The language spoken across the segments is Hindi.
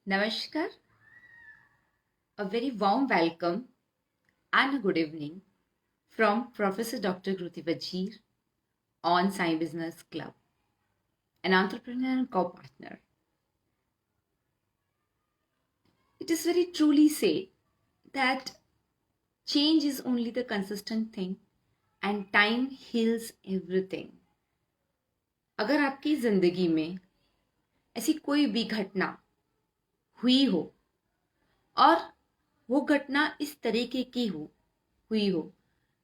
Namaskar, a very warm welcome and a good evening from Professor Dr. Kruti Vajir on Sai Business Club, an entrepreneur and co-partner. It is very truly said that change is only the consistent thing and time heals everything. अगर आपकी जिंदगी में ऐसी कोई भी घटना हुई हो और वो घटना इस तरीके की हुई हो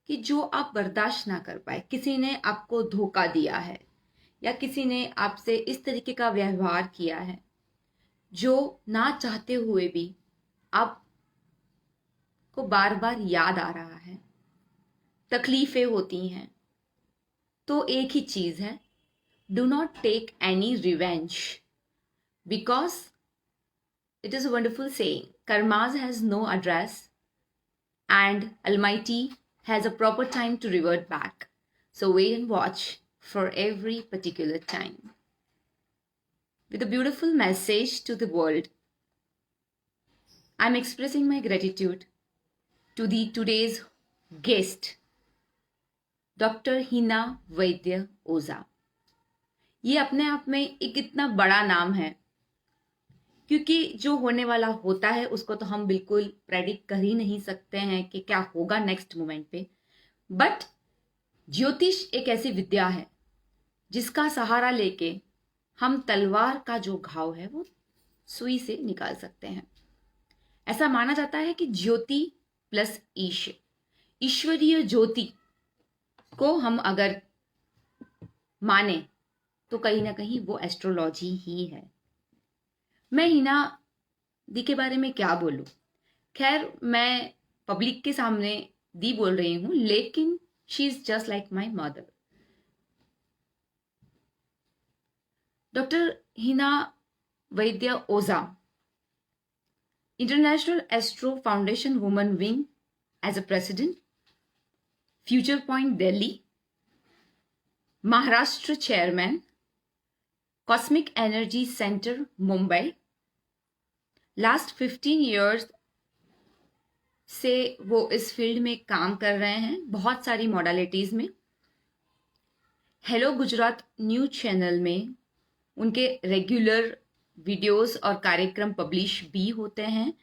कि जो आप बर्दाश्त ना कर पाए, किसी ने आपको धोखा दिया है या किसी ने आपसे इस तरीके का व्यवहार किया है जो ना चाहते हुए भी आपको बार बार याद आ रहा है, तकलीफें होती हैं, तो एक ही चीज है, do not take any revenge because it is a wonderful saying, karmas has no address and Almighty has a proper time to revert back. So wait and watch for every particular time. With a beautiful message to the world, I'm expressing my gratitude to the today's guest, Dr. Hina Vaidya Oza. ये अपने आप में एक इतना बड़ा नाम है क्योंकि जो होने वाला होता है उसको तो हम बिल्कुल प्रेडिक्ट कर ही नहीं सकते हैं कि क्या होगा नेक्स्ट मोमेंट पे। बट ज्योतिष एक ऐसी विद्या है जिसका सहारा लेके हम तलवार का जो घाव है वो सुई से निकाल सकते हैं। ऐसा माना जाता है कि ज्योति प्लस ईश्वरीय ज्योति को हम अगर माने तो कहीं ना कहीं वो एस्ट्रोलॉजी ही है। मैं हिना दी के बारे में क्या बोलूं, खैर मैं पब्लिक के सामने दी बोल रही हूं, लेकिन she is just like my mother. Doctor Hina Vaidya Ojha, international astro foundation women wing as a president, future point Delhi, Maharashtra chairman, cosmic energy centre Mumbai. Last 15 years से वो इस फील्ड में काम कर रहे हैं, बहुत सारी मॉडलिटीज में। हेलो गुजरात न्यूज चैनल में उनके रेगुलर वीडियोस और कार्यक्रम पब्लिश भी होते हैं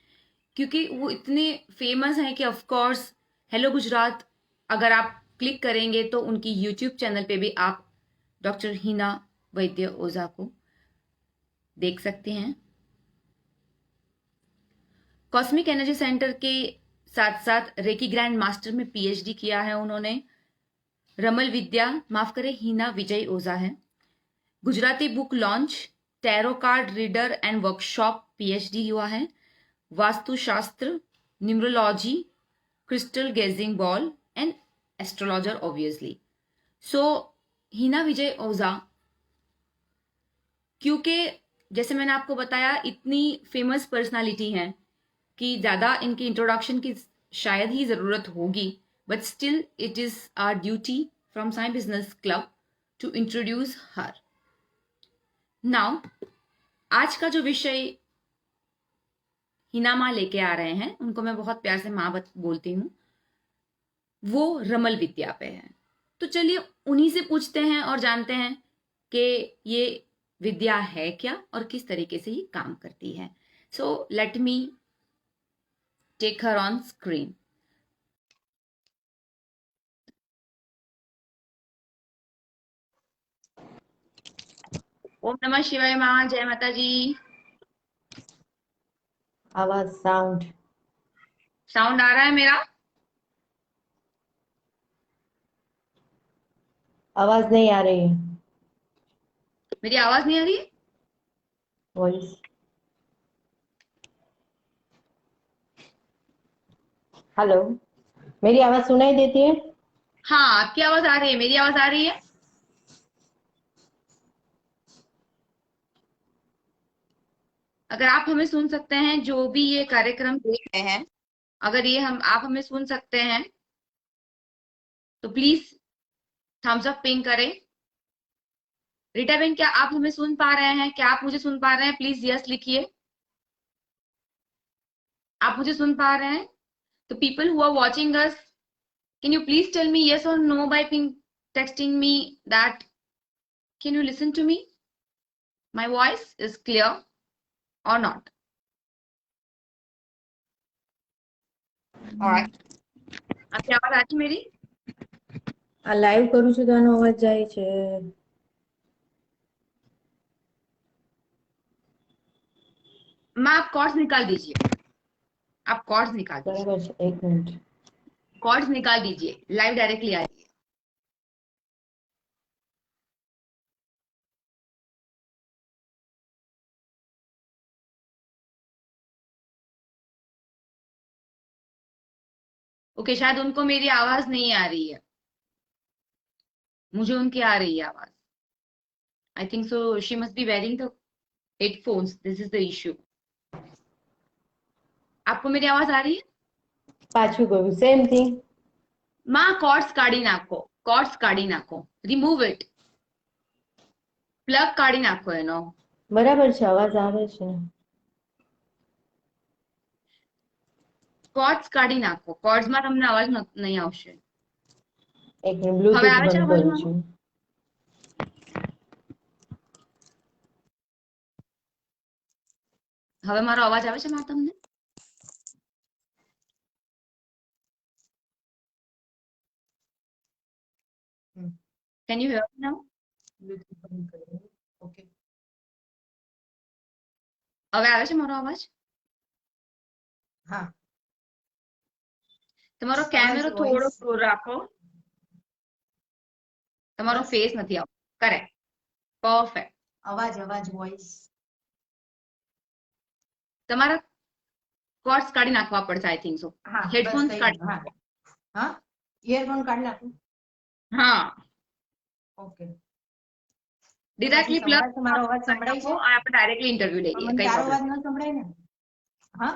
क्योंकि वो इतने फेमस हैं कि ऑफ कोर्स हेलो गुजरात अगर आप क्लिक करेंगे तो उनकी यूट्यूब चैनल पे भी आप डॉक्टर हिना वैद्य ओझा को देख सकते हैं। कॉस्मिक एनर्जी सेंटर के साथ साथ रेकी ग्रैंड मास्टर में पीएचडी किया है उन्होंने। रमल विद्या, माफ करें, हिना विजय ओझा है। Gujarati book launch, tarot card reader and workshop PhD हुआ है। Vastushastra, numerology, crystal gazing ball and astrologer obviously. So Hina Vijay Ojha, क्योंकि जैसे मैंने आपको बताया इतनी फेमस पर्सनालिटी हैं कि ज़्यादा इनकी इंट्रोडक्शन की शायद ही ज़रूरत होगी, but still it is our duty from Sai business club to introduce her. Now आज का जो विषय हिना माँ लेके आ रहे हैं, उनको मैं बहुत प्यार से माँ बोलती हूँ, वो रमल विद्या पे है। तो चलिए उन्हीं से पूछते हैं और जानते हैं कि ये विद्या है क्या और किस तरीके से ये काम करती है। So let me take her on screen. ओम नमः शिवाय माँ, जय माता जी। आवाज साउंड आ रहा है मेरा? आवाज नहीं आ रही है। मेरी आवाज नहीं आ रही है? वॉइस हेलो, मेरी आवाज सुनाई देती है? हाँ, आपकी आवाज आ रही है, मेरी आवाज आ रही है? अगर आप हमें सुन सकते हैं, जो भी ये कार्यक्रम देख रहे हैं, अगर ये आप हमें सुन सकते हैं तो प्लीज थम्स अप पिंग करें। रीटा बेन, क्या आप हमें सुन पा रहे हैं? क्या आप मुझे सुन पा रहे हैं? प्लीज यस लिखिए। आप मुझे सुन पा रहे हैं? तो people who are watching us, can you please tell me yes or no by texting me that can you listen to me? My voice is clear or not? Alright. आपकी आवाज आ रही है मेरी? આ લાઈવ કરું છું તો આનો અવાજ જાય છે. मैं आप कॉर्ड्स निकाल दीजिए, आप कॉर्ड्स निकाल दीजिए, બરાબર છે, એક મિનિટ. कॉर्ड्स निकाल दीजिए, लाइव डायरेक्टली आ रही है. ओके, शायद उनको मेरी आवाज नहीं आ रही है, मुझे उनकी आ रही है आवाज. आई think so she must B wearing the headphones, this is the issue. आपको मेरी आवाज आ रही है? પાછું કરું, સેમ થિંગ. માં કોર્ડ્સ કાઢી નાખો, કોર્ડ્સ કાઢી નાખો, રિમૂવ ઇટ, પ્લગ કાઢી નાખો એનો. બરાબર છે, અવાજ આવે છે. કોર્ડ્સ કાઢી નાખો, કોર્ડ્સમાં તમને અવાજ નહીં આવશે. એક મિનિટ, હવે બ્લુટૂથ આવે છે બંધ અવાજ કરું મારો? છું. હવે મારો અવાજ આવે છે માં તમને? Can you hear me now? Bluetooth બંધ કરું. ઓકે. હવે આવે છે મારો અવાજ? હા. તમારો અવાજ, કેમેરો થોડો વોઇસ. દૂર રાખો, તમારો બસ. ફેસ નથી આવતો. Correct, perfect. અવાજ, વોઇસ. તમારા કોર્ડ્સ કાઢી નાખવા પડશે આઈ થિંક સો. હા, બસ હેડફોન્સ થઈ કાઢી ગયું. હા. નાખો. હા, ઇયરફોન કાઢી નાખું. હા, ઓકે. તો પછી ડિરેક્ટલી પ્લગ સંભળાય છે? મારો અવાજ સંભળાય નાખો, છે? આપણે ડાયરેક્ટલી ઇન્ટરવ્યુ લઈ લઈએ, મને કઈ તારો પ્રોબ્લેમ અવાજ ન સંભળાય ને? હા,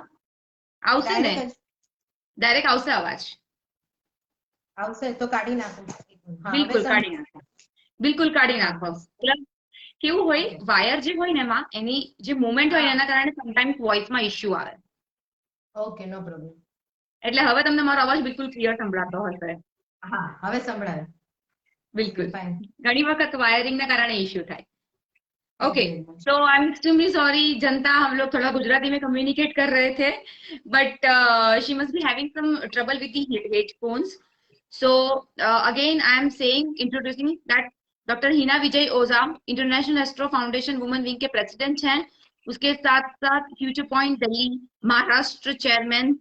આવશે ને? ડાયરેક્ટ જ ડાયરેક્ટ આવશે અવાજ, આવશે તો કાઢી નાખું. હા, હવે બિલકુલ કાઢી નાખો, બિલકુલ કાઢી હા, નાખો. બસ. પ્લગ કેવું હોય, ઓકે. વાયર જે હોય ને એમાં એની જે મુવમેન્ટ હોય ને હા, એના કારણે સમટાઈમ્સ વોઇસમાં ઇશ્યુ આવે. ઓકે, નો પ્રોબ્લેમ. એટલે હવે તમને મારો અવાજ બિલકુલ ક્લિયર સંભળાતો હશે. હા, હવે સંભળાય. બિલકુલ, ફાઇન. ઘણી વખત વાયરિંગના કારણે ઇશ્યુ થાય. Thank okay, you very much. तो आई एम एक्सट्रीमली सॉरी जनता, हम लोग थोड़ा गुजराती में कम्युनिकेट कर रहे थे, but she must be having some trouble with the headphones. So again I am saying, introducing that doctor Hina Vijay Ojha international astro foundation women wing के प्रेसिडेंट हैं. उसके साथ साथ future point Delhi Maharashtra chairman,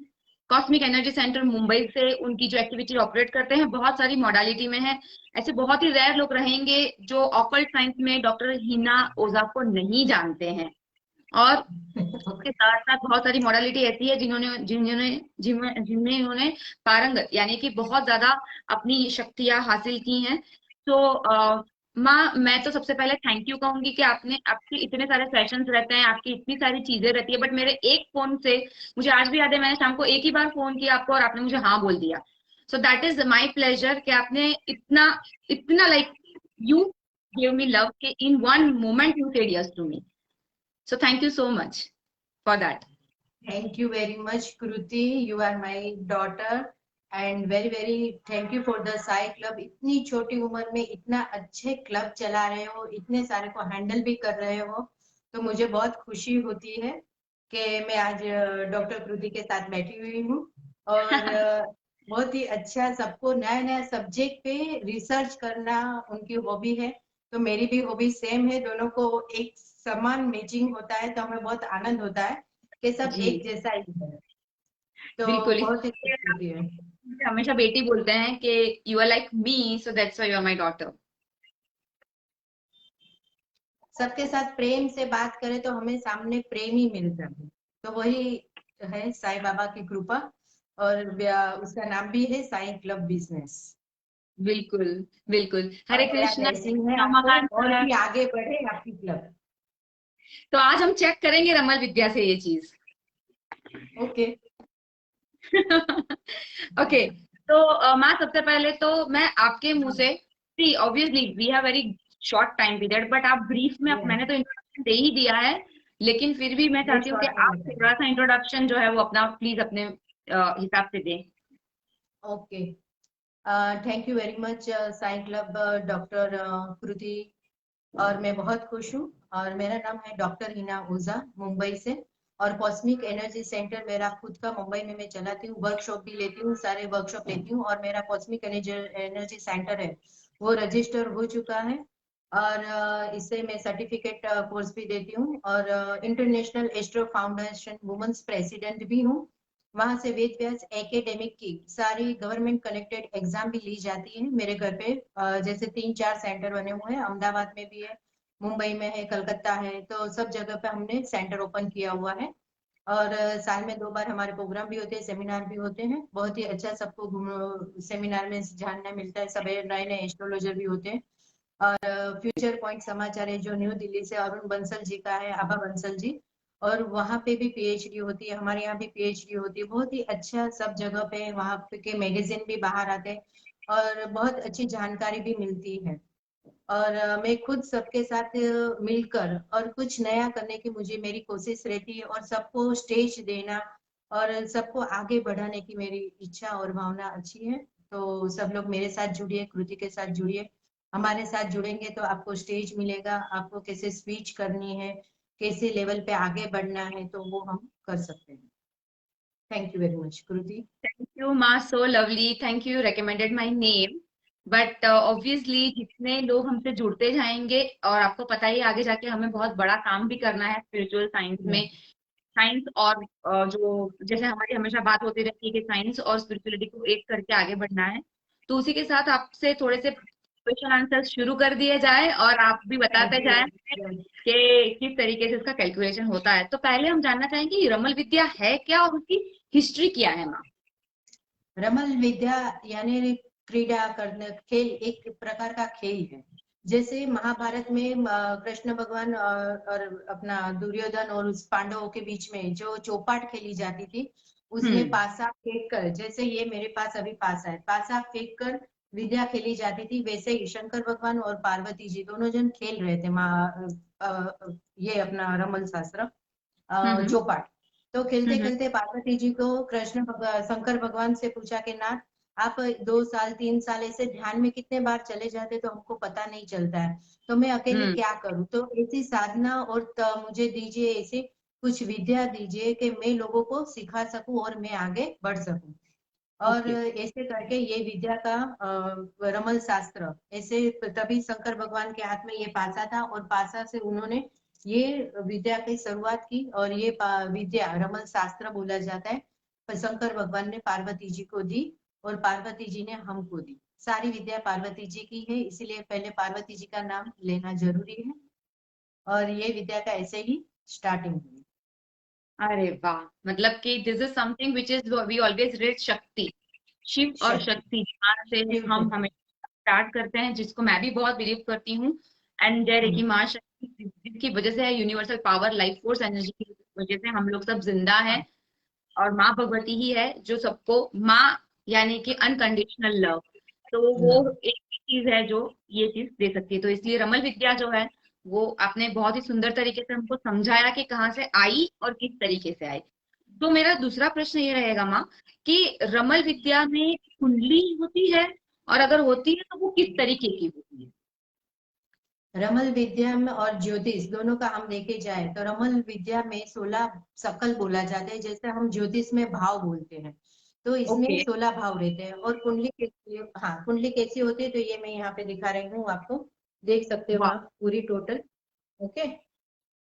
cosmic energy centre Mumbai से उनकी जो एक्टिविटी ऑपरेट करते हैं, बहुत सारी मॉडलिटी में है. ऐसे बहुत ही रेयर लोग रहेंगे जो ऑकल्ट साइंस में डॉक्टर हिना ओझा को नहीं जानते हैं. और उसके साथ साथ बहुत सारी मॉडलिटी ऐसी है जिन्होंने जिन्होंने जिनमें जिनमें इन्होंने पारंगत यानी कि बहुत ज्यादा अपनी शक्तियां हासिल की हैं. तो माँ, मैं तो सबसे पहले थैंक यू कहूंगी कि आपने, आपके इतने सारे सेशंस रहते हैं, आपकी इतनी सारी चीजें रहती है, बट मेरे एक फोन से, मुझे आज भी याद है मैंने शाम को एक ही बार फोन किया आपको और आपने मुझे हाँ बोल दिया. So that is my pleasure कि आपने इतना इतना like you give me love के in one moment you said yes to me. So thank you so much for that. Thank you very much, Kruti. You are my daughter, and very very thank you for the Sai club. इतनी छोटी उम्र में इतना अच्छे क्लब चला रहे हो, इतने सारे को हैंडल भी कर रहे हो, तो मुझे बहुत खुशी होती है कि मैं आज डॉक्टर कृति के साथ बैठी हुई हूँ. और बहुत ही अच्छा, सबको नया नया सब्जेक्ट पे रिसर्च करना उनकी हॉबी है, तो मेरी भी हॉबी सेम है. दोनों को एक समान मैचिंग होता है, तो हमें बहुत आनंद होता है कि सब जी एक जैसा ही है. तो बिल्कुल, बहुत ही इसलिए खुशी होती है. मुझे हमेशा बेटी बोलते हैं कि you are like me, so that's why you are my daughter. सबके साथ प्रेम से बात करें तो हमें सामने प्रेम ही मिलता है, तो वही है साईं बाबा की कृपा. और उसका नाम भी है साईं क्लब बिजनेस. बिल्कुल बिल्कुल. और हरे मेरा कृष्णा, ब्लेसिंग है आपको, महान और सर. भी आगे बढ़े आपकी क्लब. तो आज हम चेक करेंगे रमल विद्या से ये चीज. ओके. ओके, तो माँ, सबसे पहले तो मैं आपके मुंह से, see obviously we have very short time period, but आप ब्रीफ में, मैंने तो इंट्रोडक्शन दे ही दिया है, लेकिन फिर भी मैं मैं चाहती हूँ कि शॉर्ट में आप बताऊँ। थोड़ा सा इंट्रोडक्शन जो है वो अपना प्लीज अपने हिसाब से दें। Okay, thank you very much Sai club doctor Kriti. और मैं बहुत खुश हूँ। और मेरा नाम है डॉक्टर हिना ओझा, मुंबई से। और कॉस्मिक एनर्जी सेंटर मेरा खुद का मुंबई में मैं चलाती हूँ, वर्कशॉप भी लेती हूँ, सारे वर्कशॉप लेती हूँ। और मेरा कॉस्मिक एनर्जी सेंटर है वो रजिस्टर हो चुका है। और इससे मैं सर्टिफिकेट कोर्स भी देती हूँ। और international astro foundation women's president भी हूँ। वहां से वेद व्यास एकेडमिक की सारी गवर्नमेंट कनेक्टेड एग्जाम भी ली जाती है मेरे घर पे। जैसे 3-4 सेंटर बने हुए हैं, अहमदाबाद में भी है, मुंबई में है, कलकत्ता है, तो सब जगह पे हमने सेंटर ओपन किया हुआ है। और साल में 2 बार हमारे प्रोग्राम भी होते हैं, सेमिनार भी होते हैं। बहुत ही अच्छा सबको सेमिनार में जानना मिलता है, सब नए नए एस्ट्रोलॉजर भी होते हैं। और फ्यूचर पॉइंट समाचार है जो न्यू दिल्ली से अरुण बंसल जी का है, आभा बंसल जी। और वहाँ पे भी पीएचडी होती है, हमारे यहाँ भी पीएचडी होती है। बहुत ही अच्छा सब जगह पे वहाँ पे के मैगजीन भी बाहर आते हैं और बहुत अच्छी जानकारी भी मिलती है। और मैं खुद सबके साथ मिलकर और कुछ नया करने की मुझे मेरी कोशिश रहती है, और सबको स्टेज देना और सबको आगे बढ़ाने की मेरी इच्छा और भावना अच्छी है। तो सब लोग मेरे साथ जुड़िए, कृति के साथ जुड़िए। हमारे साथ जुड़ेंगे तो आपको स्टेज मिलेगा, आपको कैसे स्पीच करनी है, कैसे लेवल पे आगे बढ़ना है, तो वो हम कर सकते हैं। Thank you very much Kriti. Thank you माँ, so lovely, thank you recommended my name. But obviously जितने लोग हमसे जुड़ते जाएंगे, और आपको पता ही है, आगे जाके हमें बहुत बड़ा काम भी करना है स्पिरिचुअल साइंस में। साइंस और जो जैसे हमारी हमेशा बात होती रहती है कि साइंस और स्पिरिचुअलिटी को एक करके आगे बढ़ना है, तो उसी के साथ आपसे थोड़े से क्वेश्चन आंसर शुरू कर दिए जाए और आप भी थैंक बताते जाएं यू। कि किस तरीके से इसका कैलकुलेशन होता है। तो पहले हम जानना चाहेंगे कि रमल विद्या है क्या और उसकी हिस्ट्री क्या है माँ। रमल विद्या यानी क्रीड़ा करने, खेल, एक प्रकार का खेल है। जैसे महाभारत में कृष्ण भगवान और अपना दुर्योधन और उस पांडवों के बीच में जो चौपाट खेली जाती थी, उसमें हम्म। पासा फेंक कर, जैसे ये मेरे पास अभी पासा है, पासा फेंक कर विद्या खेली जाती थी, वैसे ही शंकर भगवान और पार्वती जी दोनों जन खेल रहे थे ये अपना रमल शास्त्र, हम्म। चौपाट। तो खेलते हम्म। खेलते पार्वती जी को शंकर भगवान से पूछा कि नाथ, आप 2 साल 3 साल ऐसे ध्यान में कितने बार चले जाते तो हमको पता नहीं चलता है, तो मैं अकेले हम्म। क्या करूं, तो ऐसी साधना और मुझे दीजिए, ऐसे कुछ विद्या दीजिए कि मैं लोगों को सिखा सकूं और मैं आगे बढ़ सकूं। और ओके। ऐसे करके ये विद्या का रमल शास्त्र, ऐसे तभी शंकर भगवान के हाथ में ये पासा था, और पासा से उन्होंने ये विद्या की शुरुआत की। और ये विद्या रमल शास्त्र बोला जाता है। पर शंकर भगवान ने पार्वती जी को दी और पार्वती जी ने हमको दी। सारी विद्या पार्वती जी की है, इसीलिए पहले पार्वती जी का नाम लेना जरूरी है। और ये विद्या का ऐसे ही स्टार्टिंग हुई। अरे वाह, मतलब कि this is something which is we always read Shakti, Shiva और शक्ति, शक्ति जहाँ से शिव हम शक्ति। हमें स्टार्ट करते हैं, जिसको मैं भी बहुत बिलीव करती हूँ। एंड देयर है कि हम्म, माँ शक्ति जिसकी वजह से है, universal power, life force, energy की वजह से हम लोग सब जिंदा हैं। और माँ भगवती ही है जो सबको, माँ यानी कि अनकंडीशनल लव, तो वो लव। एक ही चीज है जो ये चीज दे सकती है। तो इसलिए रमल विद्या जो है वो आपने बहुत ही सुंदर तरीके से हमको समझाया कि कहाँ से आई और किस तरीके से आई। तो मेरा दूसरा प्रश्न ये रहेगा माँ कि रमल विद्या में कुंडली होती है, और अगर होती है तो वो किस तरीके की होती है। रमल विद्या में और ज्योतिष दोनों का हम देखे जाए तो रमल विद्या में 16 सकल बोला जाता है, जैसे हम ज्योतिष में भाव बोलते हैं। तो इसमें ओके। 16 भाव रहते हैं। और कुंडली कैसी, हाँ, कुंडली कैसी होती है तो ये मैं यहाँ पे दिखा रही हूँ आपको, देख सकते हो वाह। आप पूरी टोटल। ओके,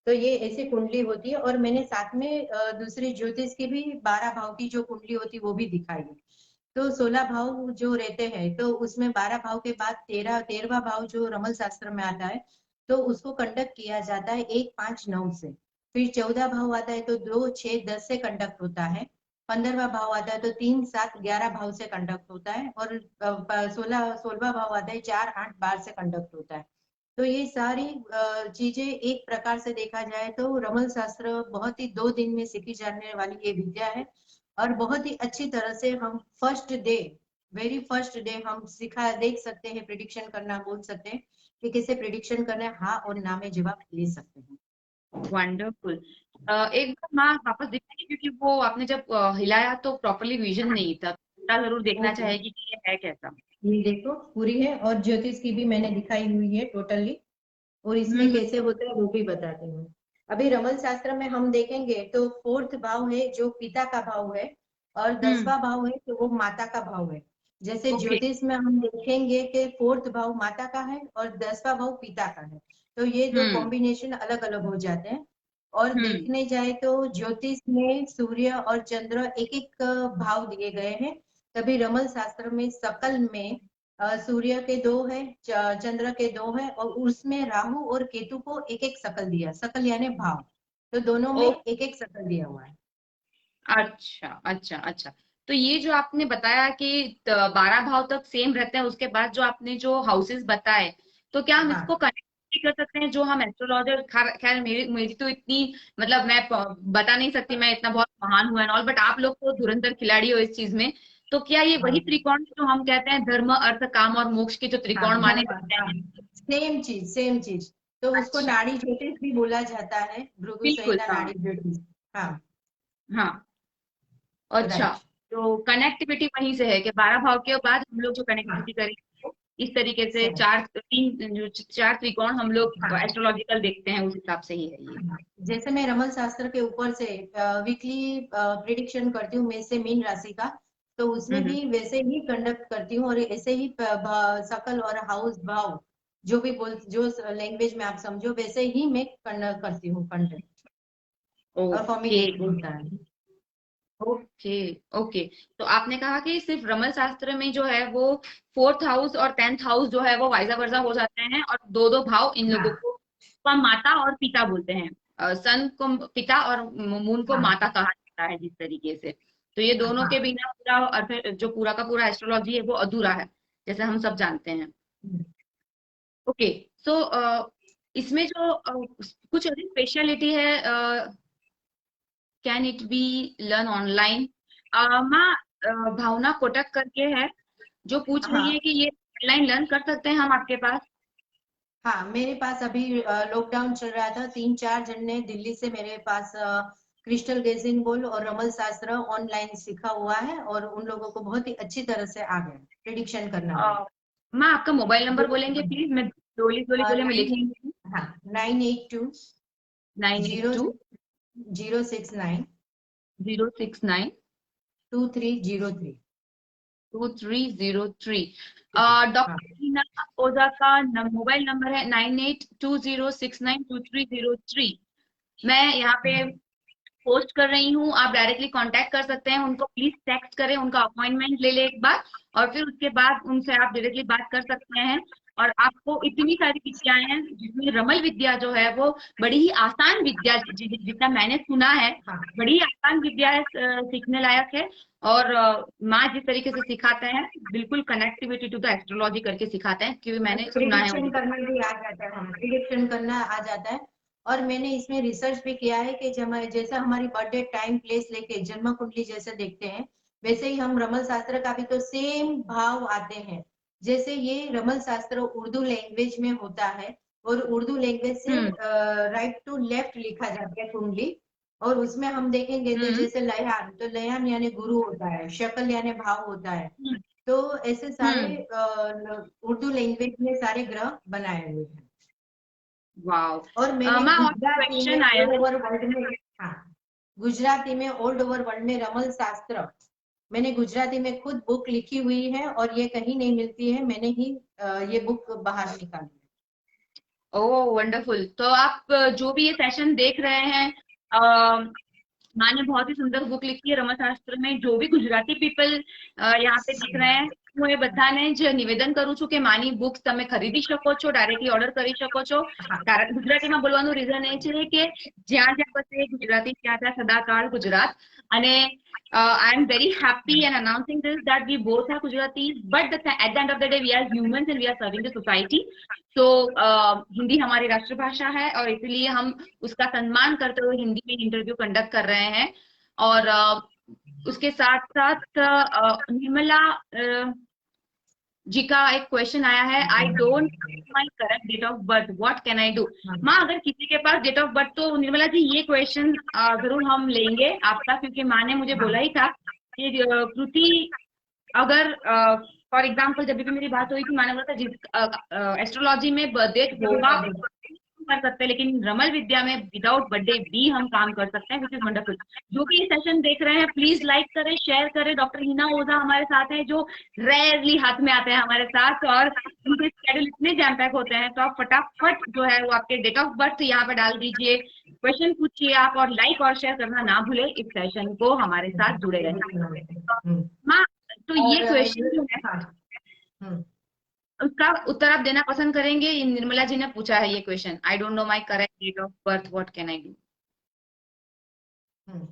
तो ये ऐसी कुंडली होती है। और मैंने साथ में दूसरी ज्योतिष की भी 12 भाव की जो कुंडली होती है वो भी दिखाई है। तो 16 भाव जो रहते हैं, तो उसमें 12 भाव के बाद 13वां भाव जो रमल शास्त्र में आता है, तो उसको कंडक्ट किया जाता है 1 5 9 से। फिर 14 भाव आता है तो 2 6 10 से कंडक्ट होता है। 15वां भाव आता है तो 3 7 11 भाव से कंडक्ट होता है। और 16वां भाव आता है 4 8 12 से कंडक्ट होता है। तो ये सारी चीजें एक प्रकार से देखा जाए तो रमल शास्त्र बहुत ही 2 दिन में सीखी जाने वाली ये विद्या है। और बहुत ही अच्छी तरह से हम first day, very first day हम सिखा देख सकते हैं, प्रिडिक्शन करना बोल सकते हैं कि कैसे प्रिडिक्शन करना है, हाँ और ना में जवाब ले सकते हैं। वंडरफुल। एक बार माँ वापस दिखाएगी, क्योंकि वो आपने जब हिलाया तो प्रॉपरली विजन नहीं था, बेटा जरूर देखना ओके, चाहेगी कि ये है कैसा। ये देखो पूरी है, और ज्योतिष की भी मैंने दिखाई हुई है टोटली, और इसमें हम्म कैसे होता है वो भी बताती हूँ। अभी रमल शास्त्र में हम देखेंगे तो फोर्थ भाव है जो पिता का भाव है, और हम्म। 10वां भाव है तो वो माता का भाव है। जैसे ओके। ज्योतिष में हम देखेंगे कि फोर्थ भाव माता का है और 10वां भाव पिता का है, तो ये दो हम्म कॉम्बिनेशन अलग अलग हो जाते हैं। और हम्म। देखने जाए तो ज्योतिष में सूर्य और चंद्र एक एक भाव दिए गए हैं। तभी रमल शास्त्र में सकल में सूर्य के दो है, चंद्र के दो है, और उसमें राहु और केतु को एक एक शकल दिया, शकल यानी भाव, तो दोनों में ओ, एक एक शकल दिया हुआ है। अच्छा अच्छा अच्छा। तो ये जो आपने बताया कि 12 भाव तक सेम रहते हैं, उसके बाद जो आपने जो हाउसेस बताए, तो क्या हम इसको हाँ कनेक्ट भी कर सकते हैं? जो हम एस्ट्रोलॉजर, खैर मेरी मेरी तो इतनी, मतलब मैं बता नहीं सकती मैं इतना बहुत महान हूं एंड ऑल, बट आप लोग तो धुरंधर खिलाड़ी हो इस चीज में। तो क्या ये वही हाँ त्रिकोण जो हम कहते हैं, धर्म अर्थ काम और मोक्ष के जो हाँ त्रिकोण माने धर्म, जाते हाँ, हैं? सेम चीज सेम चीज। तो उसको अच्छा। नाड़ी ज्योतिष भी बोला जाता है, भृगु बिल्कुल, संहिता हाँ। नाड़ी ज्योतिष। हाँ, हाँ। अच्छा। राइट। तो कनेक्टिविटी वहीं से है कि 12 भाव के बाद हम लोग जो हाँ, कनेक्टिविटी करेंगे वो इस तरीके से सेम। चार तीन जो चार त्रिकोण हम लोग हाँ, एस्ट्रोलॉजिकल देखते हैं, उस हिसाब से ही है ये। हाँ। जैसे मैं रमल शास्त्र के ऊपर से वीकली प्रिडिक्शन करती हूँ मेष से मीन राशि का, तो उसमें हम्म। भी वैसे ही कंडक्ट करती हूँ, और ऐसे ही सकल और हाउस भाव जो भी बोल, जो लैंग्वेज में आप समझो वैसे ही मैं कंडक्ट करती हूँ कंडक्ट, और ओके कॉम्बिनेशन होता है। Okay okay. तो आपने कहा कि सिर्फ रमल शास्त्र में जो है वो फोर्थ हाउस और 10th हाउस जो है वो वाइजा वर्सा हो जाते हैं, और दो दो भाव इन लोगों हाँ को माता और पिता बोलते हैं। सन को पिता और मून को हाँ माता कहा जाता है जिस तरीके से। तो ये दोनों के हाँ। बिना पूरा अर्थ, जो पूरा का पूरा एस्ट्रोलॉजी है वो अधूरा है, जैसे हम सब जानते हैं। ओके। सो इसमें जो कुछ स्पेशलिटी है, can it be learn online? माँ, भावना कोटक करके है जो पूछ रही है हाँ कि ये ऑनलाइन लर्न कर सकते हैं हम आपके पास? हाँ, मेरे पास अभी लॉकडाउन चल रहा था, 3-4 जन ने दिल्ली से मेरे पास क्रिस्टल गेजिंग बोल और रमल शास्त्र ऑनलाइन सीखा हुआ है, और उन लोगों को बहुत ही अच्छी तरह से आ गया प्रिडिक्शन करना भी। माँ, आपका मोबाइल नंबर बोलेंगे प्लीज? मैं गोली गोली गोली में लिख नाइन, लूंगी। हाँ, 982 नाइन एट जीरो टू 069 069 2303। 2303। हाँ डॉक्टर हीना ओझा का मोबाइल नंबर है 9820692303। मैं यहाँ पे पोस्ट कर रही हूँ, आप डायरेक्टली कांटेक्ट कर सकते हैं उनको, प्लीज टेक्स्ट करें, उनका अपॉइंटमेंट ले ले एक बार, और फिर उसके बाद उनसे आप डायरेक्टली बात कर सकते हैं। और आपको इतनी सारी विद्याएं हैं जिसमें रमल विद्या जो है वो बड़ी ही आसान विद्या, जितना मैंने सुना है, हाँ, बड़ी ही आसान विद्या है, सीखने लायक है। और माँ जिस तरीके से सिखाते हैं, बिल्कुल कनेक्टिविटी टू द एस्ट्रोलॉजी करके सिखाते हैं, क्योंकि मैंने सुना है प्रिडिक्शन उनसे। करना भी आ जाता है, हमें प्रिडिक्शन करना आ जाता है। और मैंने इसमें रिसर्च भी किया है कि जब जैसे हमारी बर्थडे टाइम प्लेस लेके जन्म कुंडली जैसे देखते हैं, वैसे ही हम रमल शास्त्र का भी तो सेम भाव आते हैं। जैसे ये रमल शास्त्र उर्दू लैंग्वेज में होता है, और उर्दू लैंग्वेज से हम्म राइट टू लेफ्ट लिखा जाता है कुंडली, और उसमें हम देखेंगे तो हम्म जैसे लयान, तो लयान यानी गुरु होता है, शकल यानी भाव होता है। हम्म तो ऐसे सारे हम्म। उर्दू लैंग्वेज में सारे ग्रह बनाए हुए हैं। वाओ। और मैंने माँ, और गुजराती में क्वेश्चन आया ऑल है। ओवर वर्ल्ड में, हाँ, गुजराती में ऑल ओवर वर्ल्ड में रमल शास्त्र, मैंने गुजराती में खुद बुक लिखी हुई है, और ये कहीं नहीं मिलती है, मैंने ही ये बुक बाहर निकाली है। ओह वंडरफुल। तो आप जो भी ये सेशन देख रहे हैं, माँ ने बहुत ही सुंदर बुक लिखी है रमशास्त्र में। जो भी गुजराती पीपल यहाँ पे दिख रहे हैं, હું એ બધાને જ નિવેદન કરું છું કે માની બુક્સ તમે ખરીદી શકો છો, ડાયરેક્ટલી ઓર્ડર કરી શકો છો। हाँ કારણ ગુજરાતીમાં બોલવાનું રીઝન એ છે કે જ્યાં જ્યાં બસે ગુજરાતી ત્યાં ત્યાં સદાકાળ ગુજરાત। અને I am very happy and announcing this that we both are Gujaratis, but at the end of the day we are humans and we are serving the society. तो हिंदी हमारी राष्ट्रभाषा है, और इसलिए हम उसका सम्मान करते हुए हिंदी में इंटरव्यू कंडक्ट कर रहे हैं। और उसके साथ साथ निर्मला जी का एक क्वेश्चन आया है, I don't my correct date of birth, what can I do. माँ, अगर किसी के पास डेट ऑफ बर्थ, तो निर्मला जी ये क्वेश्चन जरूर हम लेंगे आपका, क्योंकि माँ ने मुझे बोला ही था कि कृति, अगर फॉर एग्जाम्पल जब भी मेरी बात हुई थी, माँ ने बोला था जिस एस्ट्रोलॉजी में बर्थ डेट होगा कर सकते हैं, लेकिन रमल विद्या में विदाउट बर्थडे भी हम काम कर सकते हैं, विच इज वंडरफुल। जो भी सेशन देख रहे हैं, प्लीज लाइक करें, शेयर करें। डॉक्टर हिना ओझा हमारे साथ हैं, जो रेयरली हाथ में आते हैं हमारे साथ, और उनके शेड्यूल इतने जैम पैक होते हैं, तो आप फटाफट जो है वो आपके डेट ऑफ बर्थ यहाँ पे डाल दीजिए, क्वेश्चन पूछिए आप, और लाइक और शेयर करना ना भूले इस सेशन को हमारे साथ जुड़े रहें। हाँ, तो ये और क्वेश्चन जो है, हाँ, हम्म, उसका उत्तर आप देना पसंद करेंगे? ये निर्मला जी ने पूछा है ये question, I don't know my correct date of birth, what can I do. Hmm.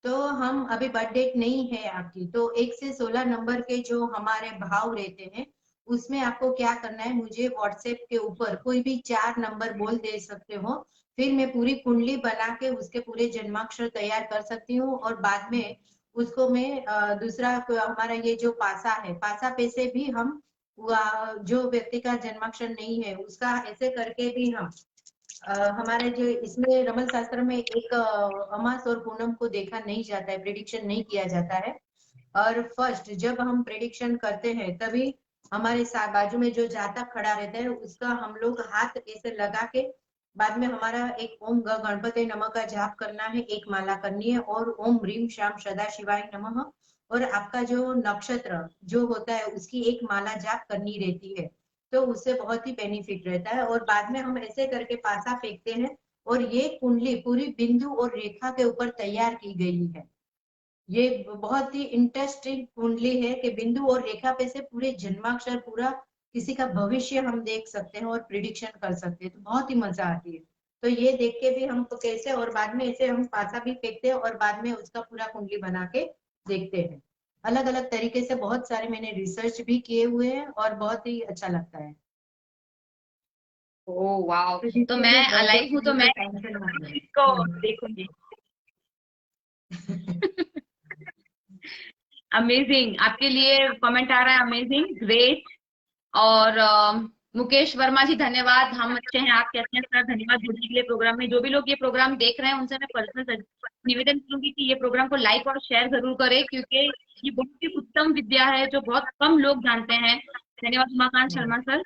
तो हम अभी बर्थ डेट नहीं है आपकी, तो 1 से 16 नंबर के जो हमारे भाव रहते हैं, उसमें आपको क्या करना है, मुझे व्हाट्सएप के ऊपर कोई भी 4 नंबर बोल दे सकते हो। फिर मैं पूरी कुंडली बना के उसके पूरे जन्माक्षर तैयार कर सकती हूँ, और बाद में उसको मैं दूसरा हमारा ये जो पासा है, पासा पे से भी हम जो व्यक्ति का जन्माक्षर नहीं है उसका ऐसे करके भी हम हमारे जो इसमें रमन शास्त्र में एक अमास और पूनम को देखा नहीं जाता है, प्रिडिक्शन नहीं किया जाता है। और फर्स्ट जब हम प्रिडिक्शन करते हैं, तभी हमारे साथ बाजू में जो जातक खड़ा रहता है उसका हम लोग हाथ ऐसे लगा के, बाद में हमारा एक ओम गणपति नमः का जाप करना है, एक माला करनी है, और ओम ह्रीम श्याम सदा शिवाय नमः, और आपका जो नक्षत्र जो होता है उसकी एक माला जाप करनी रहती है। तो उससे बहुत ही बेनिफिट रहता है, और बाद में हम ऐसे करके पासा फेंकते हैं, और ये कुंडली पूरी बिंदु और रेखा के ऊपर तैयार की गई है। ये बहुत ही इंटरेस्टिंग कुंडली है कि बिंदु और रेखा पे से पूरे जन्माक्षर, पूरा किसी का भविष्य हम देख सकते हैं और प्रिडिक्शन कर सकते हैं, तो बहुत ही मजा आती है। तो ये देख के भी हमको कैसे, और बाद में ऐसे हम पासा भी फेंकते हैं, और बाद में उसका पूरा कुंडली बना के देखते हैं। अलग अलग तरीके से बहुत सारे मैंने रिसर्च भी किए हुए हैं, और बहुत ही अच्छा लगता है। ओ वाओ, तो तो जिससे मैं भी बर्थडे अलाइव हूँ, तो का मैं टेंशन मत लो। इसको देखूंगी। अमेजिंग, आपके लिए कमेंट आ रहा है, अमेजिंग, ग्रेट। और मुकेश वर्मा जी धन्यवाद, हम अच्छे हैं, आप कैसे हैं सर, धन्यवाद जुड़ने के लिए प्रोग्राम में। जो भी लोग ये प्रोग्राम देख रहे हैं उनसे मैं पर्सनल निवेदन करूंगी कि ये प्रोग्राम को लाइक और शेयर जरूर करें, क्योंकि ये बहुत ही उत्तम विद्या है जो बहुत कम लोग जानते हैं। धन्यवाद उमाकांत शर्मा सर,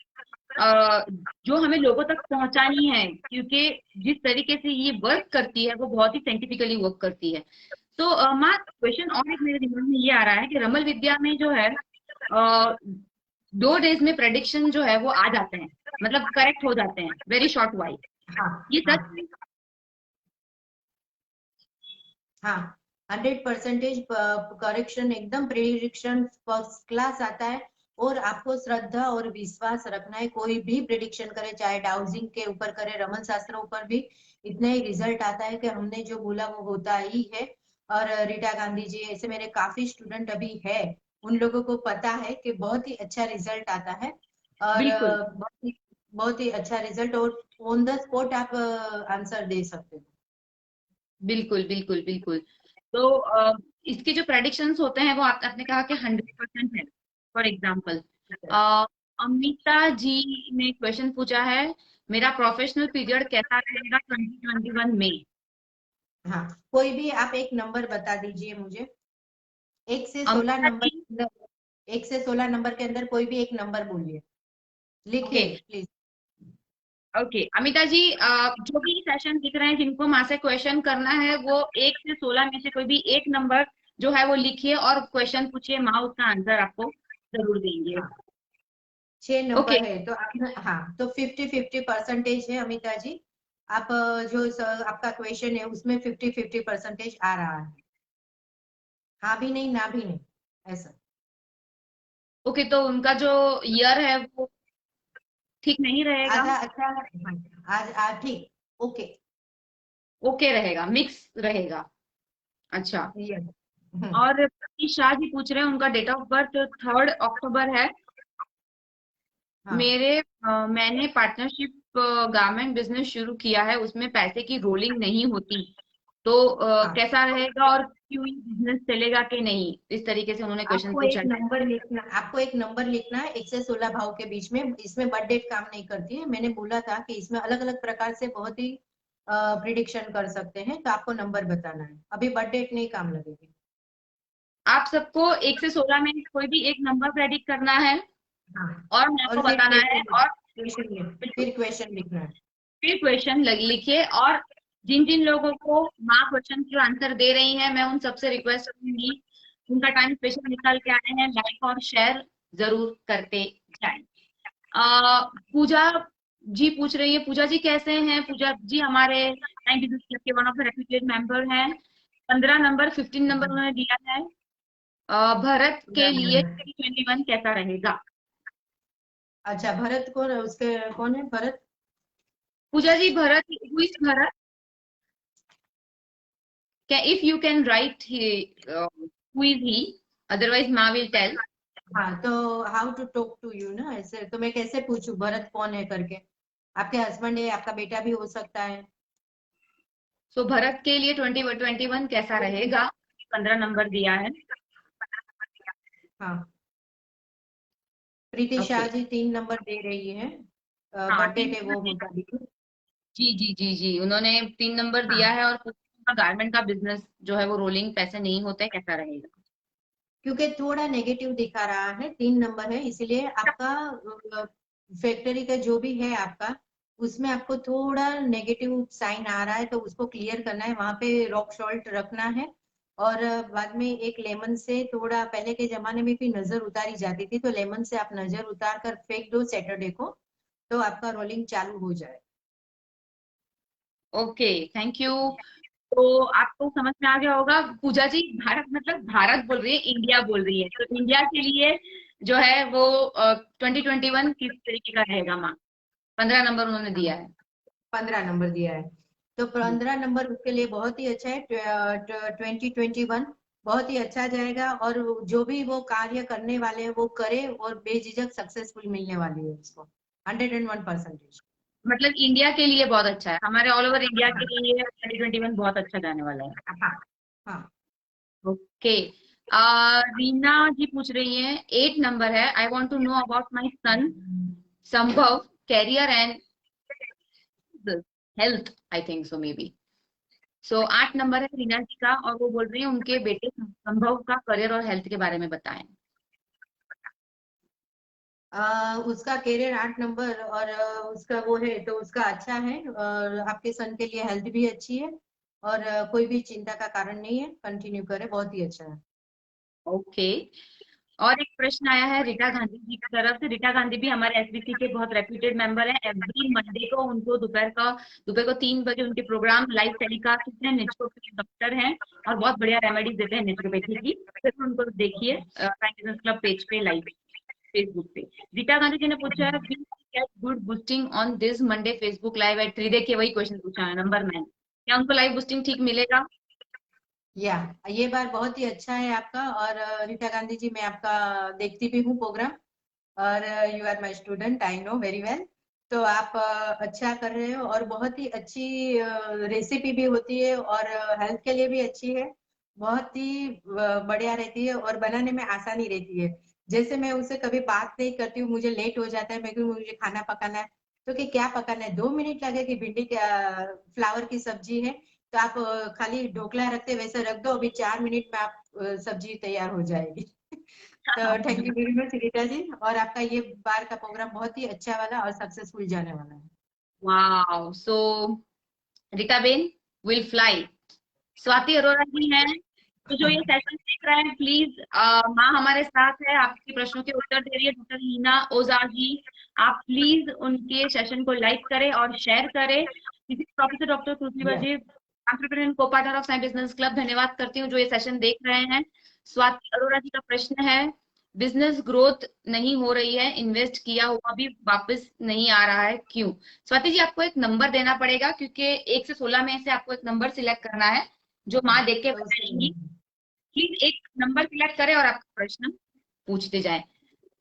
अ, जो हमें लोगों तक पहुंचानी है, क्योंकि जिस तरीके से ये वर्क करती है वो बहुत ही साइंटिफिकली वर्क करती है। तो माँ, क्वेश्चन और एक मेरे दिमाग में ये आ रहा है कि रमल विद्या में जो है 2 डेज में प्रेडिक्शन जो है वो आ जाते हैं, मतलब करेक्ट हो जाते हैं, वेरी शॉर्ट वाइज, हाँ, ये हाँ, सच है? हाँ, 100% करेक्शन, एकदम प्रिडिक्शन फर्स्ट क्लास आता है। और आपको श्रद्धा और विश्वास रखना है, कोई भी प्रिडिक्शन करे, चाहे डाउजिंग के ऊपर करे, रमन शास्त्र ऊपर भी इतना ही रिजल्ट आता है कि हमने जो बोला वो होता ही है। और रीटा गांधी जी, ऐसे मेरे काफी स्टूडेंट अभी है, उन लोगों को पता है कि बहुत ही अच्छा रिजल्ट आता है। और बिल्कुल बहुत ही अच्छा रिजल्ट, और ऑन द स्पॉट आप आंसर दे सकते हो। बिल्कुल बिल्कुल बिल्कुल। तो इसके जो प्रेडिक्शंस होते हैं वो आपने कहा कि 100% है। फॉर एग्जाम्पल, अमिता जी ने क्वेश्चन पूछा है, मेरा प्रोफेशनल पीरियड कैसा रहेगा 2021 में? हाँ, कोई भी आप एक नंबर बता दीजिए मुझे। एक से सोलह अमिता नंबर जी, के अंदर 1 से 16 नंबर के अंदर कोई भी एक नंबर बोलिए, ओके लिखिए प्लीज। ओके, अमिता जी, जो भी सेशन दिख रहे हैं जिनको माँ से क्वेश्चन करना है, वो 1 से 16 में से कोई भी एक नंबर जो है वो लिखिए और क्वेश्चन पूछिए, माँ उसका आंसर आपको जरूर देंगे। हाँ, 6 नंबर ओके, है तो आप, हाँ, तो 50-50% है अमिता जी। आप आपका क्वेश्चन है उसमें 50-50% आ रहा है। हाँ भी नहीं, ना भी नहीं, ऐसा। ओके, तो उनका जो ईयर है वो ठीक नहीं रहेगा? आधा अच्छा है, हाँ, आज आज ठीक, ओके। ओके रहेगा, मिक्स रहेगा। अच्छा, ये, और प्रतीश शाह जी पूछ रहे हैं, उनका डेट ऑफ बर्थ 3 अक्टूबर है। हाँ, मैंने पार्टनरशिप गारमेंट बिजनेस शुरू किया है, उसमें पैसे की रोलिंग नहीं होती, तो हाँ, कैसा रहेगा और क्यों बिजनेस चलेगा कि नहीं, इस तरीके से उन्होंने क्वेश्चन पूछा है। आपको एक नंबर लिखना है 1 से 16 भाव के बीच में। इसमें बर्थ डेट काम नहीं करती है। मैंने बोला था कि इसमें अलग अलग प्रकार से बहुत ही प्रिडिक्शन कर सकते हैं, तो आपको नंबर बताना है, अभी बर्थ डेट नहीं काम लगेगी। आप सबको 1 से 16 में कोई भी एक नंबर प्रेडिक्ट करना है हाँ, और मेरे और को फिर बताना है, और बिल्कुल फिर क्वेश्चन लिखना है। फिर क्वेश्चन लिखिए। और जिन जिन लोगों को माँ क्वेश्चन के आंसर दे रही हैं, मैं उन सबसे रिक्वेस्ट करूंगी, उनका टाइम स्पेशल निकाल के आए हैं, लाइक और शेयर जरूर करते जाएं। पूजा जी पूछ रही है, पूजा जी कैसे हैं? पूजा जी हमारे टाइम बिजनेस क्लब के one of the reputed member हैं। 15 नंबर, 15 नंबर उन्होंने दिया है। भरत के लिए 21 कैसा रहेगा? अच्छा, भरत कौन, उसके कौन है Bharat? Pooja ji, Bharat, who is Bharat? If you can write who is he, otherwise Ma will tell. हाँ, तो how to talk to you ना, ऐसे तो मैं कैसे पूछूं भरत कौन है करके? आपके हस्बैंड है, आपका बेटा भी हो सकता है। So भरत के लिए 21 कैसा रहेगा? 15 नंबर दिया है। हाँ, प्रीति ओके। शाह जी 3 नंबर दे रही है। हाँ, बर्थडे तीन है नंबर वो बता दीजिए। जी जी जी जी, उन्होंने 3 नंबर दिया हाँ, है। और गारमेंट का बिजनेस जो है वो रोलिंग पैसे नहीं होते, कैसा रहेगा? क्योंकि थोड़ा नेगेटिव दिखा रहा है, 3 नंबर है, इसीलिए आपका फैक्ट्री का जो भी है आपका, उसमें आपको थोड़ा नेगेटिव साइन आ रहा है, तो उसको क्लियर करना है, वहां पे रॉक सॉल्ट रखना है। और बाद में एक लेमन से, थोड़ा पहले के जमाने में भी नजर उतारी जाती थी, तो लेमन से आप नजर उतार कर फेंक दो सैटरडे को, तो आपका रोलिंग चालू हो जाए। Okay, thank you. तो आपको समझ में आ गया होगा। पूजा जी, भारत मतलब भारत बोल रही है, इंडिया बोल रही है, तो इंडिया के लिए जो है वो 2021 किस तरीके का रहेगा माँ? 15 नंबर उन्होंने दिया है। 15 नंबर दिया है, तो 15 नंबर उसके लिए बहुत ही अच्छा है। 2021 बहुत ही अच्छा जाएगा, और जो भी वो कार्य करने वाले हैं वो करे, और बेझिझक सक्सेसफुल मिलने वाली है उसको, 101%। मतलब इंडिया के लिए बहुत अच्छा है, हमारे ऑल ओवर इंडिया के हाँ, लिए 2021 बहुत अच्छा जाने वाला है। हाँ, हाँ। ओके। रीना जी पूछ रही हैं, 8 नंबर है, I want to know about my son Sambhav, career and health, I think so maybe. So 8 number है रीना जी का, और वो बोल रही हैं उनके बेटे संभव का करियर और हेल्थ के बारे में बताएं। उसका कैरियर 8 नंबर, और उसका वो है, तो उसका अच्छा है, और आपके सन के लिए हेल्थ भी अच्छी है, और कोई भी चिंता का कारण नहीं है, कंटिन्यू करे, बहुत ही अच्छा है। ओके। और एक प्रश्न आया है रीटा गांधी जी की तरफ से। रीटा गांधी भी हमारे एसबीसी के बहुत रेप्यूटेड मेंबर हैं। एवरी मंडे को उनको दोपहर को 3 बजे उनके प्रोग्राम लाइव टेलीकास्ट होते हैं। नेचुरोपैथी डॉक्टर हैं और बहुत बढ़िया रेमेडीज देते हैं नेचुरोपैथी की। फिर उनको देखिए प्राइम बिजनेस क्लब पेज पे, लाइव फेसबुक पे। रीटा गांधी जी ने पूछा है, we get good boosting on this Monday Facebook live at 3। देखिए वही क्वेश्चन पूछा है, नंबर 9, क्या उनको लाइव बूस्टिंग ठीक मिलेगा? या ये बार बहुत ही अच्छा है आपका। और रीता गांधी जी, मैं आपका देखती भी हूँ प्रोग्राम, और you are my student, I know very well. तो आप अच्छा कर रहे हो, और बहुत ही अच्छी रेसिपी भी होती है, और हेल्थ के लिए भी अच्छी है, बहुत ही बढ़िया रहती है, और बनाने में आसानी रहती है। जैसे मैं उनसे कभी बात नहीं करती हूँ, मुझे लेट हो जाता है, मैं क्यों, मुझे खाना पकाना है, तो कि क्या पकाना है, 2 मिनट लगेगी, भिंडी का फ्लावर की सब्जी है, तो आप खाली ढोकला रखते वैसे रख दो, अभी 4 मिनट में आप सब्जी तैयार हो जाएगी। तो thank you very much Rita ji, और आपका ये बार का प्रोग्राम बहुत ही अच्छा वाला और सक्सेसफुल जाने वाला है। Wow, so Rita ben will fly. Swati Arora ji हैं, तो जो ये सेशन देख रहे हैं प्लीज, माँ हमारे साथ है, आपके प्रश्नों के उत्तर दे रही है डॉक्टर हीना ओझा जी। आप प्लीज उनके सेशन को लाइक करें और शेयर करें। प्रोफेसर डॉक्टर कृति Yeah. बजे, एंटरप्रेन्योर को partner of Sai business club, धन्यवाद करती हूँ जो ये सेशन देख रहे हैं। स्वाति अरोरा जी का प्रश्न है, बिजनेस ग्रोथ नहीं हो रही है, इन्वेस्ट किया हुआ भी वापस नहीं आ रहा है, क्यों? स्वाति जी, आपको एक नंबर देना पड़ेगा, क्योंकि 1 से 16 में से आपको एक नंबर सिलेक्ट करना है जो माँ देख के तो उसके बताएंगी। प्लीज एक नंबर सिलेक्ट करें और आपका प्रश्न पूछते जाएं।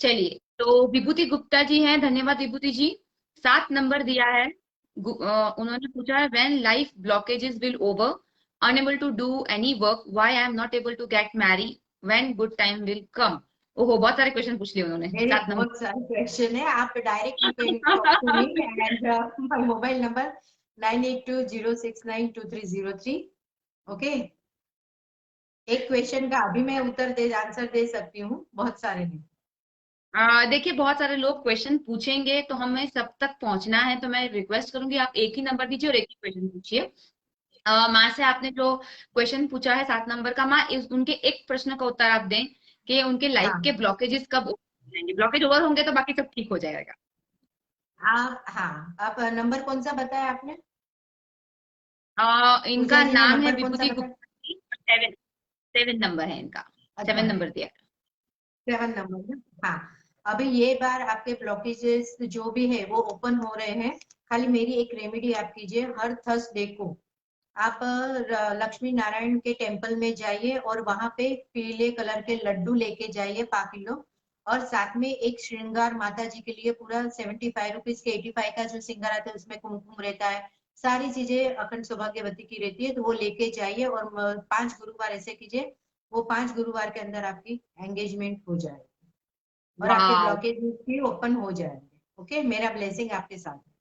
चलिए, तो विभूति गुप्ता जी हैं, धन्यवाद विभूति जी। 7 नंबर दिया है। उन्होंने पूछा है, when life blockages will over, unable to do any work, why I am not able to get married, when good time will come. ओहो, बहुत सारे क्वेश्चन पूछ लिए उन्होंने। मेरे 7 बहुत सारे क्वेश्चन है, आप direct you can talk to me and my mobile number 9820692303। Okay, एक क्वेश्चन का अभी मैं आंसर दे सकती हूँ, बहुत सारे हैं। देखिए, बहुत सारे लोग क्वेश्चन पूछेंगे तो हमें सब तक पहुंचना है, तो मैं रिक्वेस्ट करूंगी आप एक ही नंबर दीजिए और एक ही क्वेश्चन पूछिए। माँ से आपने जो क्वेश्चन पूछा है 7 नंबर का, माँ उनके एक प्रश्न का उत्तर आप दें कि उनके लाइफ के हाँ, ब्लॉकेजेस कब ओवर होंगे। ब्लॉकेज ओवर होंगे तो बाकी सब ठीक हो जाएगा। आप नंबर कौन सा बताया आपने? पूजा इनका जी ने नाम है नंबर कौन सा विभूति बताया? गुप्ता जी। 7 7 नंबर है इनका। अच्छा, 7 नंबर दिया। 7 नंबर ना। हाँ, अभी ये बार आपके ब्लॉकेजेस जो भी है वो ओपन हो रहे हैं। खाली मेरी एक रेमेडी आप कीजिए, हर थर्सडे को आप लक्ष्मी नारायण के टेम्पल में जाइए और वहां पे पीले कलर के लड्डू लेके जाइए 5 किलो, और साथ में एक श्रृंगार माता जी के लिए पूरा 75 रुपीज के 85 का जो श्रृंगार आता है उसमें कुमकुम रहता है, सारी चीजें अखंड सौभाग्यवती की रहती है, तो वो लेके जाइए और 5 गुरुवार ऐसे कीजिए, वो 5 गुरुवार के अंदर आपकी एंगेजमेंट हो जाएगी और आपके वाह, ब्लॉकेज भी ओपन हो जाएंगे। ओके, मेरा ब्लेसिंग आपके साथ है।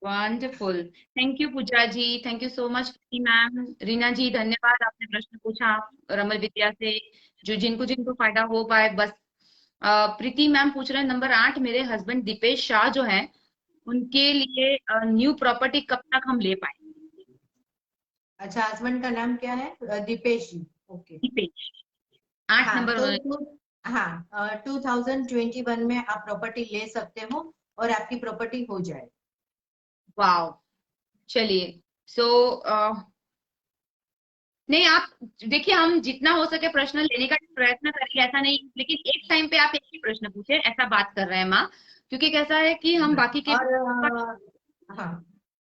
Wonderful. Thank you Pooja ji, thank you so much ma'am. Reena ji धन्यवाद, आपने प्रश्न पूछा रमल विद्या से, जो जिनको जिनको फायदा हो पाए बस। प्रीति मैम पूछ रहे हैं नंबर 8, मेरे हस्बैंड दीपेश शाह जो है उनके लिए न्यू प्रॉपर्टी कब तक हम ले पाएंगे। अच्छा, हस्बैंड का नाम क्या है? दीपेश जी। ओके। दीपेश, 8 हाँ नंबर तो उन्होंने। हाँ, 2021 में आप प्रॉपर्टी ले सकते हो और आपकी प्रॉपर्टी हो जाए। वाओ, चलिए। सो नहीं, आप देखिए, हम जितना हो सके प्रश्न लेने का प्रयत्न करेंगे, ऐसा नहीं, लेकिन एक टाइम पे आप एक ही प्रश्न पूछे, ऐसा बात कर रहे हैं माँ। क्योंकि कैसा है कि हम बाकी के और हाँ,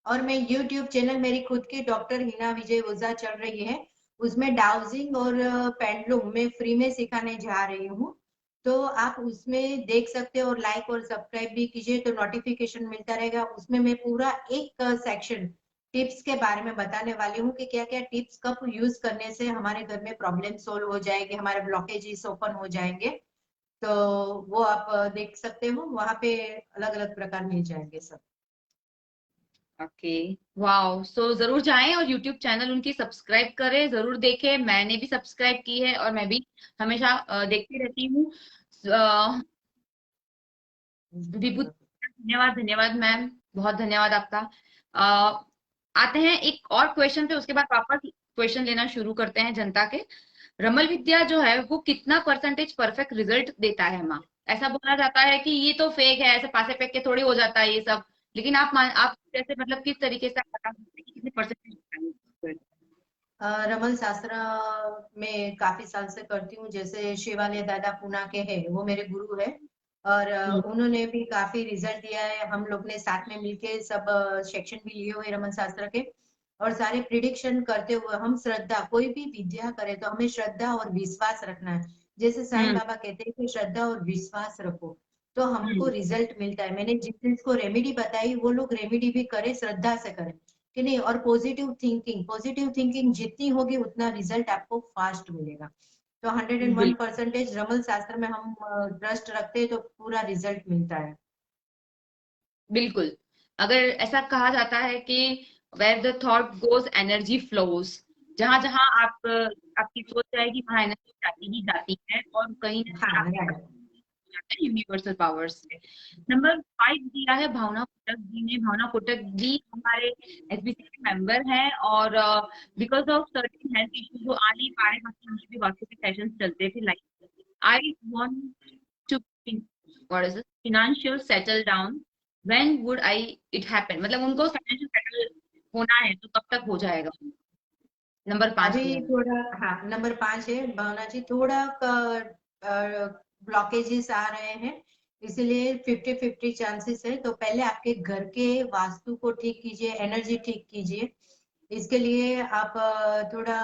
और मैं यूट्यूब चैनल मेरी खुद की डॉक्टर हिना विजय ओझा चल रही है, उसमें डाउजिंग और पेंडुलम में फ्री में सिखाने जा रही हूँ, तो आप उसमें देख सकते हो और लाइक और सब्सक्राइब भी कीजिए तो नोटिफिकेशन मिलता रहेगा। उसमें मैं पूरा एक सेक्शन टिप्स के बारे में बताने वाली हूँ कि क्या क्या टिप्स कब यूज करने से हमारे घर में प्रॉब्लम सोल्व हो जाएगी, हमारे ब्लॉकेजेस ओपन हो जाएंगे। तो वो आप देख सकते हो, वहां पे अलग अलग प्रकार मिल जाएंगे सब। Okay, wow. सो जरूर जाएं और यूट्यूब चैनल उनकी सब्सक्राइब करें, जरूर देखें। मैंने भी सब्सक्राइब की है और मैं भी हमेशा देखती रहती हूँ। विभूति, धन्यवाद, धन्यवाद मैम, बहुत धन्यवाद आपका। आते हैं एक और क्वेश्चन पे, उसके बाद वापस क्वेश्चन लेना शुरू करते हैं जनता के। रमल विद्या जो है वो कितना परसेंटेज परफेक्ट रिजल्ट देता है माँ। ऐसा बोला जाता है कि ये तो फेक है, ऐसे पासे फेंक के थोड़ी हो जाता है ये सब, लेकिन आप जैसे मतलब किस तरीके से आप बता सकते हैं कि कितने परसेंटेज। रमन शास्त्र में काफी साल से करती हूँ, जैसे शिवालय दादा पूना के हैं, वो मेरे गुरु है, और उन्होंने भी काफी रिजल्ट दिया है। हम लोग ने साथ में मिलके सब सेक्शन भी लिए हुए रमन शास्त्र के, और सारे प्रिडिक्शन करते हुए हम श्रद्धा, कोई भी विद्या करे तो हमें श्रद्धा और विश्वास रखना है। जैसे साईं हम्म। बाबा कहते हैं कि श्रद्धा और विश्वास रखो तो हमको हम्म। रिजल्ट मिलता है। मैंने जिस चीज को रेमेडी बताई वो लोग रेमेडी भी करे, श्रद्धा से करें कि नहीं, और पॉजिटिव थिंकिंग जितनी होगी उतना रिजल्ट आपको फास्ट मिलेगा। तो 101% रमल शास्त्र में हम ट्रस्ट रखते हैं तो पूरा रिजल्ट मिलता है। बिल्कुल। अगर ऐसा कहा जाता है कि where the thought goes energy flows, जहां जहां आप आपकी सोच जाएगी वहां एनर्जी जाती ही जाती है, और कहीं ना कहीं हाँ, आपके पास राइट। जाता है यूनिवर्सल पावर्स से। नंबर 5 दिया है भावना कोटक जी ने। भावना कोटक जी हमारे एसबीसी के मेंबर हैं, और because of certain health issue जो आ नहीं पा रहे, बाकी उनके भी वास्तु के सेशंस चलते थे। Like I want to what is financial settle down, when would I it happen, मतलब उनको फाइनेंशियल सेटल होना है तो कब तक हो जाएगा। नंबर 5 अभी दिया है। थोड़ा, हाँ, नंबर 5 है भावना जी, थोड़ा ब्लॉकेजेस आ रहे हैं, इसलिए 50-50 चांसेस है। तो पहले आपके घर के वास्तु को ठीक कीजिए, एनर्जी ठीक कीजिए। इसके लिए आप थोड़ा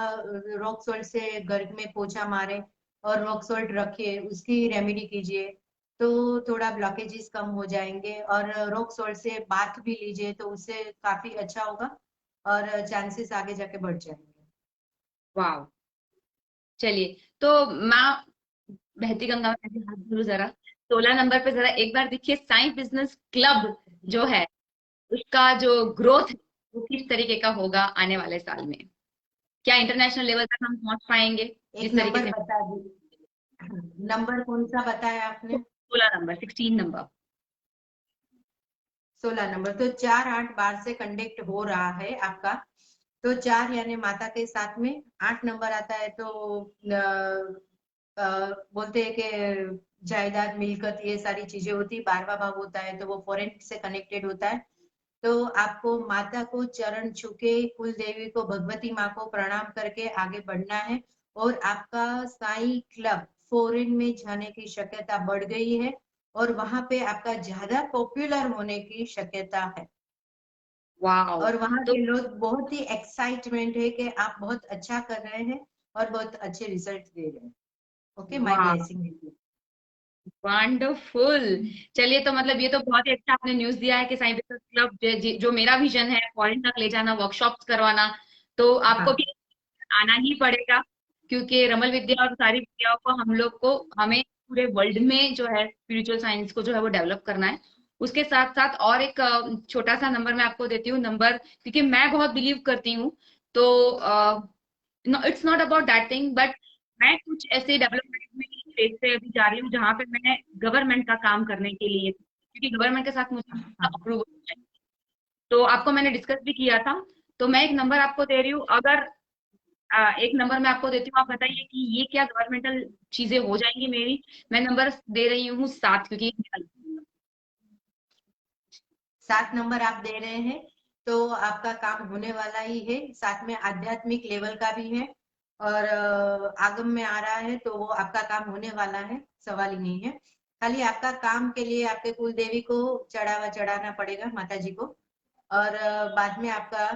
रॉक सॉल्ट से घर में पोछा मारे और रॉक सॉल्ट रखिए, उसकी रेमेडी कीजिए, तो थोड़ा ब्लॉकेजेस कम हो जाएंगे। और रॉक सॉल्ट से बाथ भी लीजिए तो उससे काफी अच्छा होगा और चांसेस आगे जाके बढ़ जाएंगे। वाह। चलिए, तो माँ बहती गंगा में ऐसे हाथ धरो जरा, 16 नंबर पे जरा एक बार देखिए साई बिजनेस क्लब जो है उसका जो ग्रोथ है वो किस तरीके का होगा आने वाले साल में। क्या इंटरनेशनल लेवल तक हम पहुंच पाएंगे एक जिस तरीके नंबर से। बता दीजिए, नंबर कौन सा बताया आपने? 16 नंबर, 16 नंबर। 16 नंबर, तो 4 8 बार से कंडक्ट हो रहा है आपका। तो 4 यानी माता के साथ में, 8 नंबर आता है तो बोलते हैं कि जायदाद मिलकत ये सारी चीजें होती, 12वां भाव होता है तो वो फॉरेन से कनेक्टेड होता है। तो आपको माता को चरण छूके, कुल देवी को, भगवती माँ को प्रणाम करके आगे बढ़ना है। और आपका साई क्लब फॉरेन में जाने की शक्यता बढ़ गई है, और वहां पे आपका ज्यादा पॉपुलर होने की शक्यता है। वाह। और वहां तो के लोग बहुत ही एक्साइटमेंट है कि आप बहुत अच्छा कर रहे हैं और बहुत अच्छे रिजल्ट दे रहे हैं। ओके, माय वाह, ब्लेसिंग। वंडरफुल। चलिए, तो मतलब ये तो बहुत ही अच्छा आपने न्यूज दिया है कि साई बिजनेस क्लब जो मेरा विजन है फॉरेन तक ले जाना, वर्कशॉप्स करवाना, तो आपको भी हाँ आना ही पड़ेगा। क्योंकि रमल विद्या और सारी विद्याओं को हम लोग को, हमें पूरे वर्ल्ड में जो है स्पिरिचुअल साइंस को जो है वो डेवलप करना है। उसके साथ साथ और एक छोटा सा नंबर मैं आपको देती हूँ, नंबर, क्योंकि मैं बहुत बिलीव करती हूँ। तो it's not about that thing, but मैं कुछ ऐसे डेवलपमेंट में स्टेज पे अभी जा रही हूँ जहाँ पे मैं गवर्नमेंट का काम करने के लिए, क्योंकि गवर्नमेंट के साथ मुझे हाँ। अप्रूवल है। तो आपको मैंने डिस्कस भी किया था। तो मैं एक नंबर आपको दे रही हूँ, अगर एक नंबर मैं आपको देती हूँ, आप बताइए कि ये क्या गवर्नमेंटल चीजें हो जाएंगी मेरी। मैं नंबर दे रही हूँ 7, क्योंकि 7 नंबर आप दे रहे हैं तो आपका काम होने वाला ही है। साथ में आध्यात्मिक लेवल का भी है, और आगम में आ रहा है तो वो आपका काम होने वाला है, सवाल ही नहीं है। खाली आपका काम के लिए आपके कुल देवी को चढ़ावा चढ़ाना पड़ेगा, माता जी को। और बाद में आपका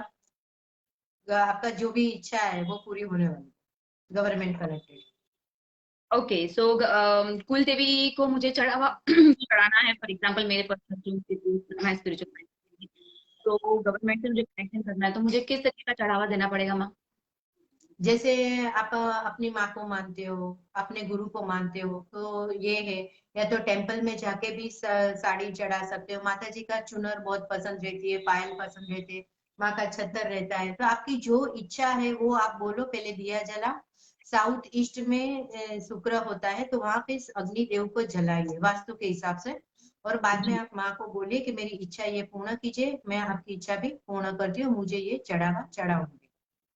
आपका जो भी इच्छा है वो पूरी होने वाली, गवर्नमेंट कनेक्टेड। ओके। सो कुल देवी को मुझे चढ़ावा चढ़ाना है, फॉर एग्जांपल मेरे पर्सनल मैं स्पिरिचुअल, तो गवर्नमेंट से मुझे कनेक्शन करना है, तो मुझे किस तरीके का चढ़ावा देना पड़ेगा माँ। जैसे आप अपनी माँ को मानते हो, अपने गुरु को मानते हो, तो ये है। या तो टेम्पल में जाके भी साड़ी चढ़ा सकते हो। माता जी का चुनर बहुत पसंद रहती है, पायल पसंद रहते हैं, माँ का छत्तर रहता है। तो आपकी जो इच्छा है वो आप बोलो, पहले दिया जला। साउथ ईस्ट में शुक्र होता है तो वहां पे अग्नि देव को जलाइए वास्तु के हिसाब से। और बाद में जी। आप माँ को बोलिए कि मेरी इच्छा ये पूर्ण कीजिए, मैं आपकी इच्छा भी पूर्ण करती हूँ, मुझे ये चढ़ावा चढ़ाऊंगी।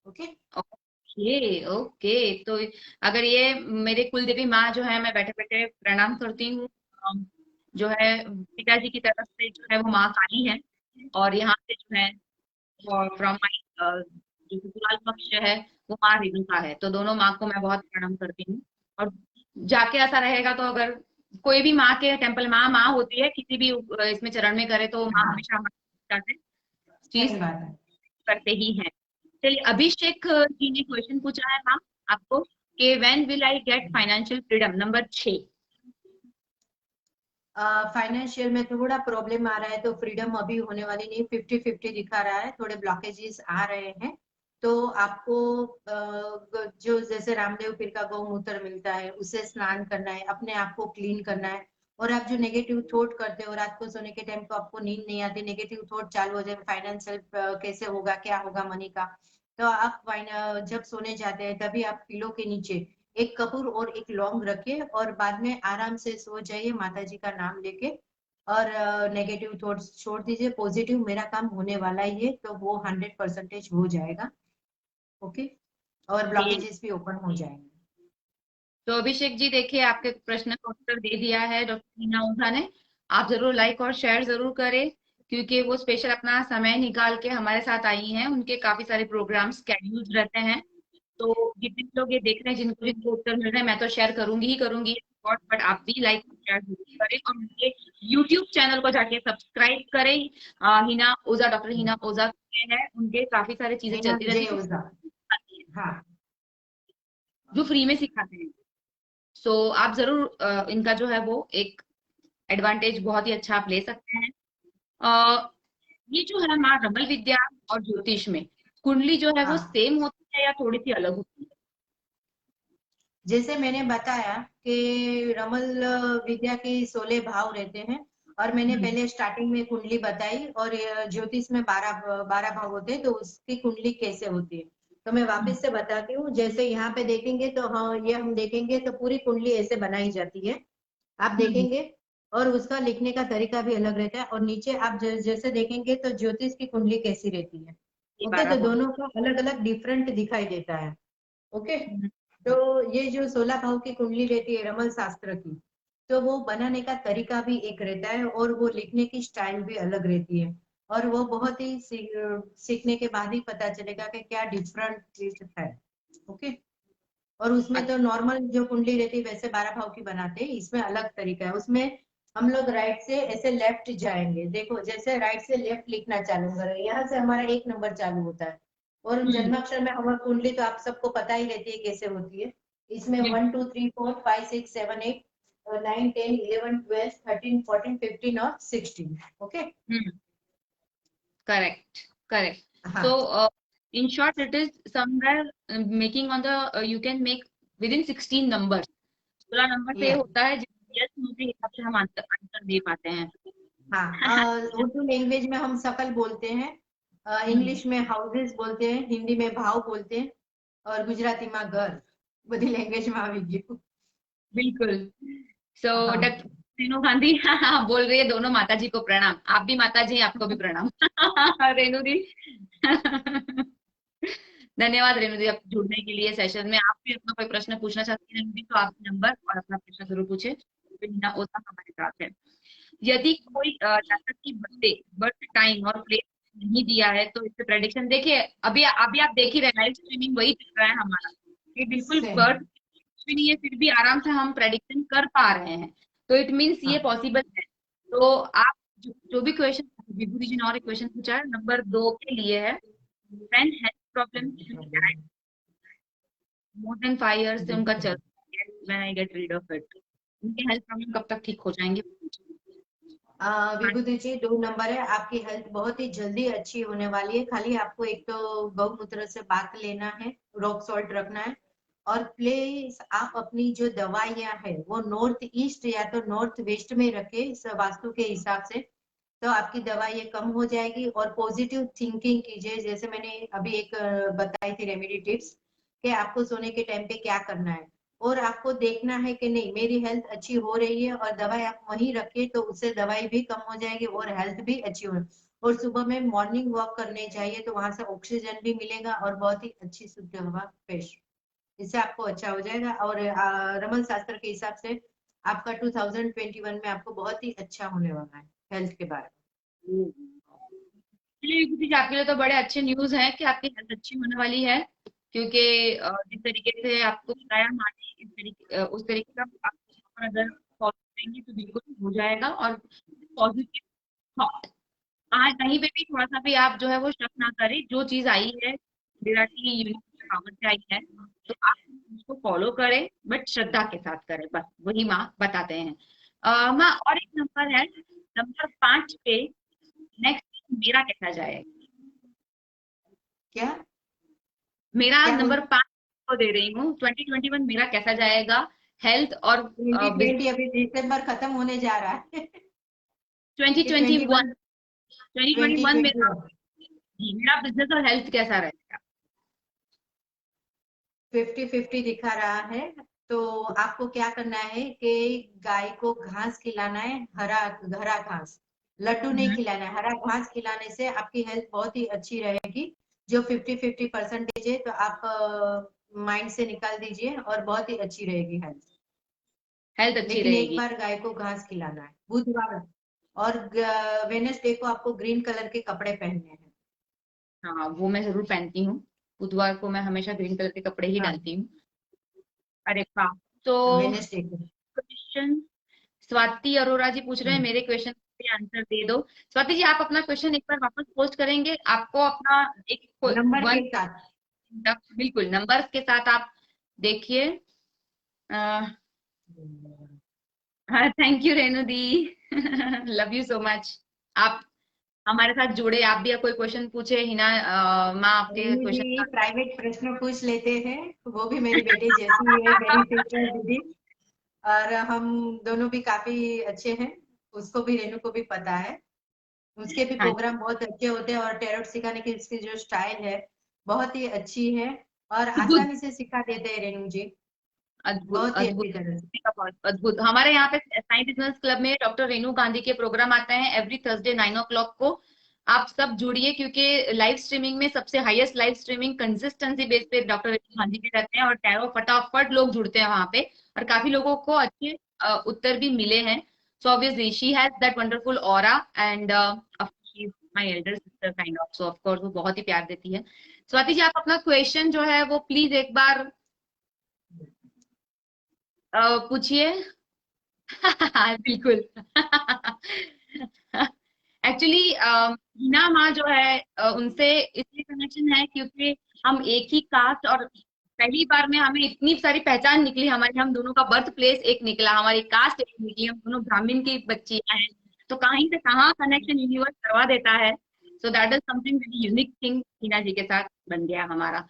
ओके। Okay okay. तो अगर ये मेरे कुल देवी माँ जो है, मैं बैठे बैठे प्रणाम करती हूँ। जो है पिताजी की तरफ से जो है वो माँ काली है, और यहाँ से जो है फ्रॉम माई जो ससुराल पक्ष है वो माँ रेणुका है। तो दोनों माँ को मैं बहुत प्रणाम करती हूँ। और जाके ऐसा रहेगा, तो अगर कोई भी माँ के टेम्पल, माँ माँ होती है, किसी भी इसमें चरण में करे तो माँ हाँ, हमेशा हमारे सही चीज बात है। करते ही हैं। चलिए, अभिषेक जी ने क्वेश्चन पूछा है मैम आपको कि when will I get financial freedom, number 6। Financial में थोड़ा प्रॉब्लम आ रहा है, तो फ्रीडम अभी होने वाली नहीं, 50-50 दिखा रहा है, थोड़े ब्लॉकेजेस आ रहे हैं। तो आपको जो जैसे रामदेव पीर का गौमूत्र मिलता है उसे स्नान करना है, अपने आप को क्लीन करना है। और आप जो नेगेटिव थॉट करते हो, रात को सोने के टाइम को आपको नींद नहीं आती, नेगेटिव थॉट चालू हो जाए, फाइनेंशियल कैसे होगा, क्या होगा मनी का। तो आप जब सोने जाते हैं तभी आप पिलो के नीचे एक कपूर और एक लौंग रखिए, और बाद में आराम से सो जाइए माता जी का नाम लेके। और नेगेटिव थॉट्स छोड़ दीजिए, पॉजिटिव मेरा काम होने वाला ही है, तो वो 100% हो जाएगा। ओके। और ब्लॉकेजेस भी ओपन हो जाएंगे। तो अभिषेक जी देखिए, आपके प्रश्न का उत्तर दे दिया है डॉक्टर हीना ओझा ने। आप जरूर लाइक और शेयर जरूर करें, क्योंकि वो स्पेशल अपना समय निकाल के हमारे साथ आई हैं, उनके काफी सारे प्रोग्राम स्केड्यूल्ड रहते हैं। तो जितने लोग ये देख रहे हैं, जिनको जिनको उत्तर मिल रहे हैं, मैं तो शेयर करूंगी ही करूंगी, बट आप भी लाइक और शेयर जरूर करें, और उनके यूट्यूब चैनल को जाके सब्सक्राइब करें। हीना ओझा, डॉक्टर हीना ओझा है, उनके काफी सारी चीजें हीना चलती जय रहती ओझा। है हाँ। जो फ्री में सिखाते हैं। सो आप जरूर इनका जो है वो एक एडवांटेज बहुत ही अच्छा आप ले सकते हैं। अ, ये जो है माँ रमल विद्या और ज्योतिष में कुंडली जो है वो हाँ, सेम होती है या थोड़ी सी अलग होती है। जैसे मैंने बताया कि रमल विद्या के 16 भाव रहते हैं, और मैंने पहले स्टार्टिंग में कुंडली बताई, और ज्योतिष में 12 भाव होते हैं, तो उसकी कुंडली कैसे होती है तो मैं वापस से बताती हूँ। जैसे यहाँ पे देखेंगे तो हाँ, ये हम देखेंगे तो पूरी कुंडली ऐसे बनाई जाती है, आप देखेंगे। और उसका लिखने का तरीका भी अलग रहता है, और नीचे आप जैसे देखेंगे तो ज्योतिष की कुंडली कैसी रहती है। ओके, 12 तो भाव। दोनों का अलग अलग डिफरेंट दिखाई देता है। ओके, तो ये जो 16 भाव की कुंडली रहती है रमल शास्त्र की, तो वो बनाने का तरीका भी एक रहता है, और वो लिखने की स्टाइल भी अलग रहती है। और वो बहुत ही सीखने के बाद ही पता चलेगा कि क्या डिफरेंट चीज है। ओके, और उसमें तो अच्छा। नॉर्मल जो कुंडली रहती है वैसे 12 भाव की बनाते हैं, इसमें अलग तरीका है। उसमें हम लोग राइट से ऐसे लेफ्ट जाएंगे, देखो जैसे राइट से लेफ्ट लिखना चालू करें, यहाँ से हमारा 1 नंबर चालू होता है। और जन्माक्षर में हमारी कुंडली तो आप सबको पता ही रहती है कैसे होती है। इसमें 1 2 3 4 5 6 7 8 9 10 11 12 13 14 15 और 16। Okay, correct, correct. हाँ, So, in short, it is somewhere making on the you can make within 16 numbers. 16 number से या होता है जिस के हिसाब से हम आंसर आंसर दे पाते हैं। हाँ, उर्दू लैंग्वेज में हम शकल बोलते हैं, इंग्लिश में हाउसेस बोलते हैं, हिंदी में भाव बोलते हैं, और गुजराती में घर। बड़ी लैंग्वेज में આવી ગયું। बिल्कुल। सो हाँ, रेणु गांधी बोल रही है दोनों माता जी को प्रणाम। आप भी माता जी, आपको भी प्रणाम। रेणु दी। धन्यवाद रेणु दी, आप जुड़ने के लिए सेशन में। आप भी अपना कोई प्रश्न पूछना चाहती हैं रेणु दी, तो आप नंबर और अपना प्रश्न जरूर पूछे। बिना ओसा हमारे साथ है। यदि कोई जातक की बर्थडे, बर्थ टाइम और प्लेस नहीं दिया है तो इससे प्रेडिक्शन देखिए। अभी अभी आप देख ही रहे, लाइव स्ट्रीमिंग वही चल रहा है हमारा। ये बिल्कुल सेम। बर्थ कुछ भी नहीं है, फिर भी आराम से हम प्रेडिक्शन कर पा रहे हैं। तो इट मीन्स ये हाँ, पॉसिबल है। तो आप जो भी क्वेश्चन, विभूति जी ने और एक क्वेश्चन पूछा है, नंबर 2 के लिए है। When health problem more than 5 years से उनका चल रहा है, when I get rid of it, उनके हेल्थ प्रॉब्लम कब तक ठीक हो जाएंगे? विभूति जी 2 नंबर है, आपकी हेल्थ बहुत ही जल्दी अच्छी होने वाली है। खाली आपको एक तो गौमूत्र से बात लेना है, रॉक सॉल्ट रखना है, और प्लीज आप अपनी जो दवाइयाँ है वो नॉर्थ ईस्ट या तो नॉर्थ वेस्ट में रखे वास्तु के हिसाब से, तो आपकी दवाई ये कम हो जाएगी। और पॉजिटिव थिंकिंग कीजिए, जैसे मैंने अभी एक बताई थी रेमेडी टिप्स, कि आपको सोने के टाइम पे क्या करना है, और आपको देखना है कि नहीं मेरी हेल्थ अच्छी हो रही है, और दवाई आप वहीं रखिए तो उससे दवाई भी कम हो जाएगी और हेल्थ भी अच्छी हो। और सुबह में मॉर्निंग वॉक करने चाहिए, तो वहां से ऑक्सीजन भी मिलेगा और बहुत ही अच्छी शुद्ध हवा फ्रेश, इससे आपको अच्छा हो जाएगा। और रमन शास्त्र के हिसाब से आपका 2021 में आपको बहुत ही अच्छा होने वाला है हेल्थ के बारे चलिए विभूति जी, आपके लिए तो बड़े अच्छे न्यूज हैं कि आपकी हेल्थ अच्छी होने वाली है। क्योंकि जिस तरीके से आपको बताया माने, उस तरीके का आप अगर फॉलो करेंगे तो बिल्कुल हो जाएगा। और पॉजिटिव थॉट, आज कहीं पे भी थोड़ा सा भी आप जो है वो शक ना करें। जो चीज आई है विराटी यूनिवर्स पावर से आई है, तो आप उसको फॉलो करें, बट श्रद्धा के साथ करें, बस वही माँ बताते हैं। माँ, और एक नंबर है, नंबर 5 पे, नेक्स्ट मेरा कैसा जाएगा? क्या मेरा क्या नंबर बोले। 5 को दे रही हूँ। 2021 मेरा कैसा जाएगा? हेल्थ और 2020 बिजनेस। अभी दिसंबर खत्म होने जा रहा है। ट्वेंटी कि ट्वेंटी 21 वन 2021 मेरा, 2021 जी, मेरा बिजनेस और हेल्थ कैसा रहेगा? 50-50 दिखा रहा है। तो आपको क्या करना है कि गाय को घास खिलाना है, हरा हरा घास, लड्डू नहीं हम्म। खिलाना है, हरा घास खिलाने से आपकी हेल्थ बहुत ही अच्छी रहेगी। जो 50-50% है तो आप माइंड से निकाल दीजिए, और बहुत ही अच्छी रहेगी हेल्थ। हेल्थ अच्छी लेकिन एक रहेगी। बार गाय को घास खिलाना है बुधवार, और वेनेसडे को आपको ग्रीन कलर के कपड़े पहनने हैं। हाँ, वो मैं जरूर पहनती हूँ। बुधवार को मैं हमेशा ग्रीन कलर के कपड़े ही हाँ, डालती हूँ। अरे वाह। तो वेनेसडे को। क्वेश्चन, स्वाति अरोरा जी पूछ रहे हैं हम्म। मेरे क्वेश्चन पे आंसर दे दो। स्वाति जी, आप अपना क्वेश्चन एक बार वापस पोस्ट करेंगे? आपको अपना एक नंबर वन, के साथ। बिल्कुल नंबर्स के साथ आप देखिए। Thank you Renu the. Love you so much. आप हमारे साथ जुड़े। आप भी कोई क्वेश्चन पूछे हिना माँ, आपके रेनू क्वेश्चन जी का। प्राइवेट प्रश्न पूछ लेते हैं, वो भी मेरी बेटी जैसी है, मेरी सिस्टर दीदी। और हम दोनों भी काफी अच्छे हैं, उसको भी रेनू को भी पता है। उसके भी हाँ। प्रोग्राम बहुत अच्छे होते हैं और टैरोट सिखाने की इसकी जो स्टाइल है बहुत ही अच्छी है और अद्भुत, आसानी से सिखा देते हैं रेनू जी, अद्भुत, बहुत ही अद्भुत। अच्छी तरह से। बहुत अद्भुत। हमारे यहाँ पे साई बिजनेस क्लब में डॉक्टर रेणु गांधी के प्रोग्राम आते हैं एवरी थर्सडे 9 o'clock को। आप सब जुड़िए, क्योंकि लाइव स्ट्रीमिंग में सबसे highest live streaming consistency base पे डॉक्टर रेणु गांधी के रहते हैं, और टैरो फटाफट लोग जुड़ते हैं वहां पे। और काफी लोगों को अच्छे उत्तर भी मिले हैं। So obviously she has that wonderful aura, and she is my Elder sister kind of, so of course वो बहुत ही प्यार देती है। स्वाति जी, आप अपना क्वेश्चन जो है वो प्लीज एक बार पूछिए। बिल्कुल। एक्चुअली हिना माँ जो है उनसे इसलिए कनेक्शन है क्योंकि हम एक ही कास्ट, और पहली बार में हमें इतनी सारी पहचान निकली हमारी, हम दोनों का बर्थ प्लेस एक निकला, हमारी कास्ट एक निकली, हम दोनों ब्राह्मण की बच्चियां हैं। तो कहीं से कहाँ कनेक्शन यूनिवर्स करवा देता है। So that is something very unique thing Hina ji के साथ बन गया हमारा।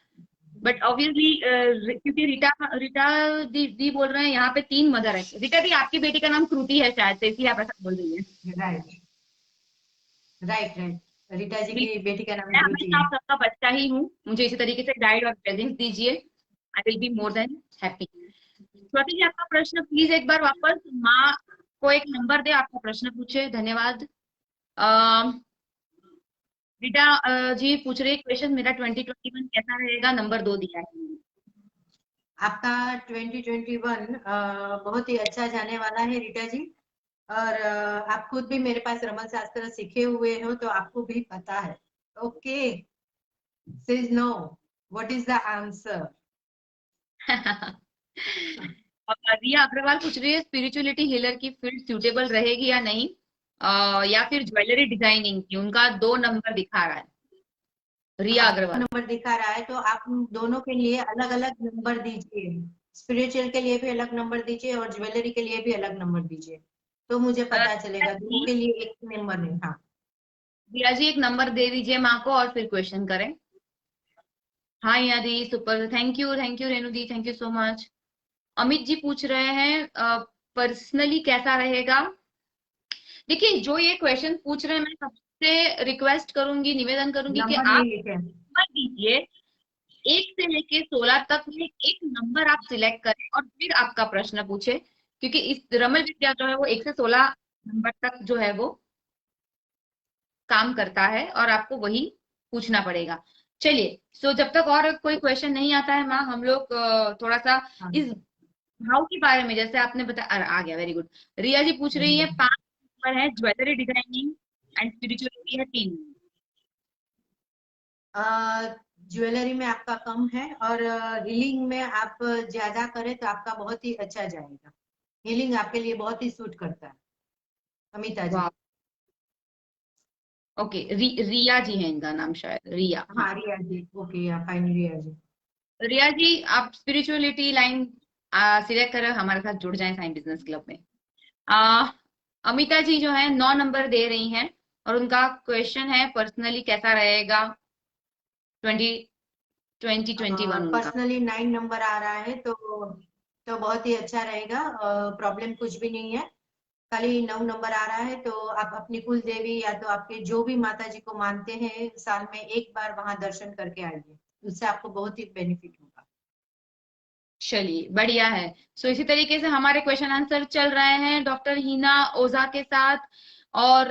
बट ऑब्वियसली क्योंकि रीटा रीटा दी बोल रहे हैं यहाँ पे 3 मदर है। रीटा दी, आपकी बेटी का नाम कृति है शायद से, इसलिए आप ऐसा बोल रही है। Right, right, right. Rita ji की बिल्कुल। बेटी का नाम मैं कृति हमेशा है। आप सबका बच्चा ही हूँ, मुझे इसी तरीके से गाइड और प्रेजेंस दीजिए, I will be more than happy. Swati ji, आपका प्रश्न प्लीज एक बार वापस माँ को एक नंबर दे, आपका प्रश्न पूछे। धन्यवाद। अ, रीटा जी पूछ रही क्वेश्चन, मेरा 2021 कैसा रहेगा, नंबर 2 दिया है। आपका 2021 बहुत ही अच्छा जाने वाला है रीटा जी। और आप खुद भी मेरे पास रमन शास्त्र सीखे हुए हो तो आपको भी पता है। Okay, says no, what is the answer? अब रिया अग्रवाल पूछ रही है स्पिरिचुअलिटी हीलर की फील्ड सूटेबल रहेगी या नहीं, या फिर ज्वेलरी डिजाइनिंग की। उनका 2 नंबर दिखा रहा है, रिया हाँ, अग्रवाल। नंबर दिखा रहा है तो आप दोनों के लिए अलग अलग नंबर दीजिए। स्पिरिचुअल के लिए भी अलग नंबर दीजिए और ज्वेलरी के लिए भी अलग नंबर दीजिए, तो मुझे पता रिया चलेगा दोनों जी, के लिए एक नंबर है। हाँ। रिया जी एक नंबर दे दीजिए माँ को और फिर क्वेश्चन करें। हाँ या दी, सुपर, थैंक यू रेणु दी, thank you so much. Amit ji पूछ रहे हैं पर्सनली कैसा रहेगा। देखिए, जो ये क्वेश्चन पूछ रहे हैं, मैं सबसे रिक्वेस्ट करूंगी, निवेदन करूंगी कि नंबर आप नहीं लिखे। नंबर दीजिए। 1 से लेके 16 तक में एक नंबर आप सिलेक्ट करें और फिर आपका प्रश्न पूछे, क्योंकि इस रमल विद्या जो है वो 1 से 16 नंबर तक जो है वो काम करता है, और आपको वही पूछना पड़ेगा। चलिए, सो जब तक और कोई क्वेश्चन नहीं आता है माँ, हम लोग थोड़ा सा हाँ। इस भाव के बारे में, जैसे आपने बताया, आ गया, वेरी गुड। रिया जी पूछ रही है 5 नंबर है, ज्वेलरी डिजाइनिंग एंड स्पिरिचुअलिटी है 3। ज्वेलरी में आपका कम है और हीलिंग में आप ज्यादा करें तो आपका बहुत ही अच्छा जाएगा। हीलिंग आपके लिए बहुत ही सूट करता है अमिता जी। वाह। ओके, रिया जी है इनका नाम, शायद रिया, हाँ। हाँ रिया जी, ओके, या फाइन रिया जी। रिया जी, आप स्पिरिचुअलिटी लाइन सिलेक्ट कर हमारे साथ जुड़ जाएं साइन बिजनेस क्लब में। आ, अमिता जी जो है 9 नंबर दे रही हैं, और उनका क्वेश्चन है पर्सनली कैसा रहेगा 2021 उनका। पर्सनली 9 नंबर आ रहा है तो बहुत ही अच्छा रहेगा। प्रॉब्लम कुछ भी नहीं है, खाली 9 नंबर आ रहा है तो आप अपनी कुल देवी या तो आपके जो भी माता जी को मानते हैं साल में एक बार वहां दर्शन करके आइए, उससे आपको बहुत ही बेनिफिट होगा। चलिए, बढ़िया है। सो इसी तरीके से हमारे क्वेश्चन आंसर चल रहे हैं डॉक्टर हीना ओझा के साथ। और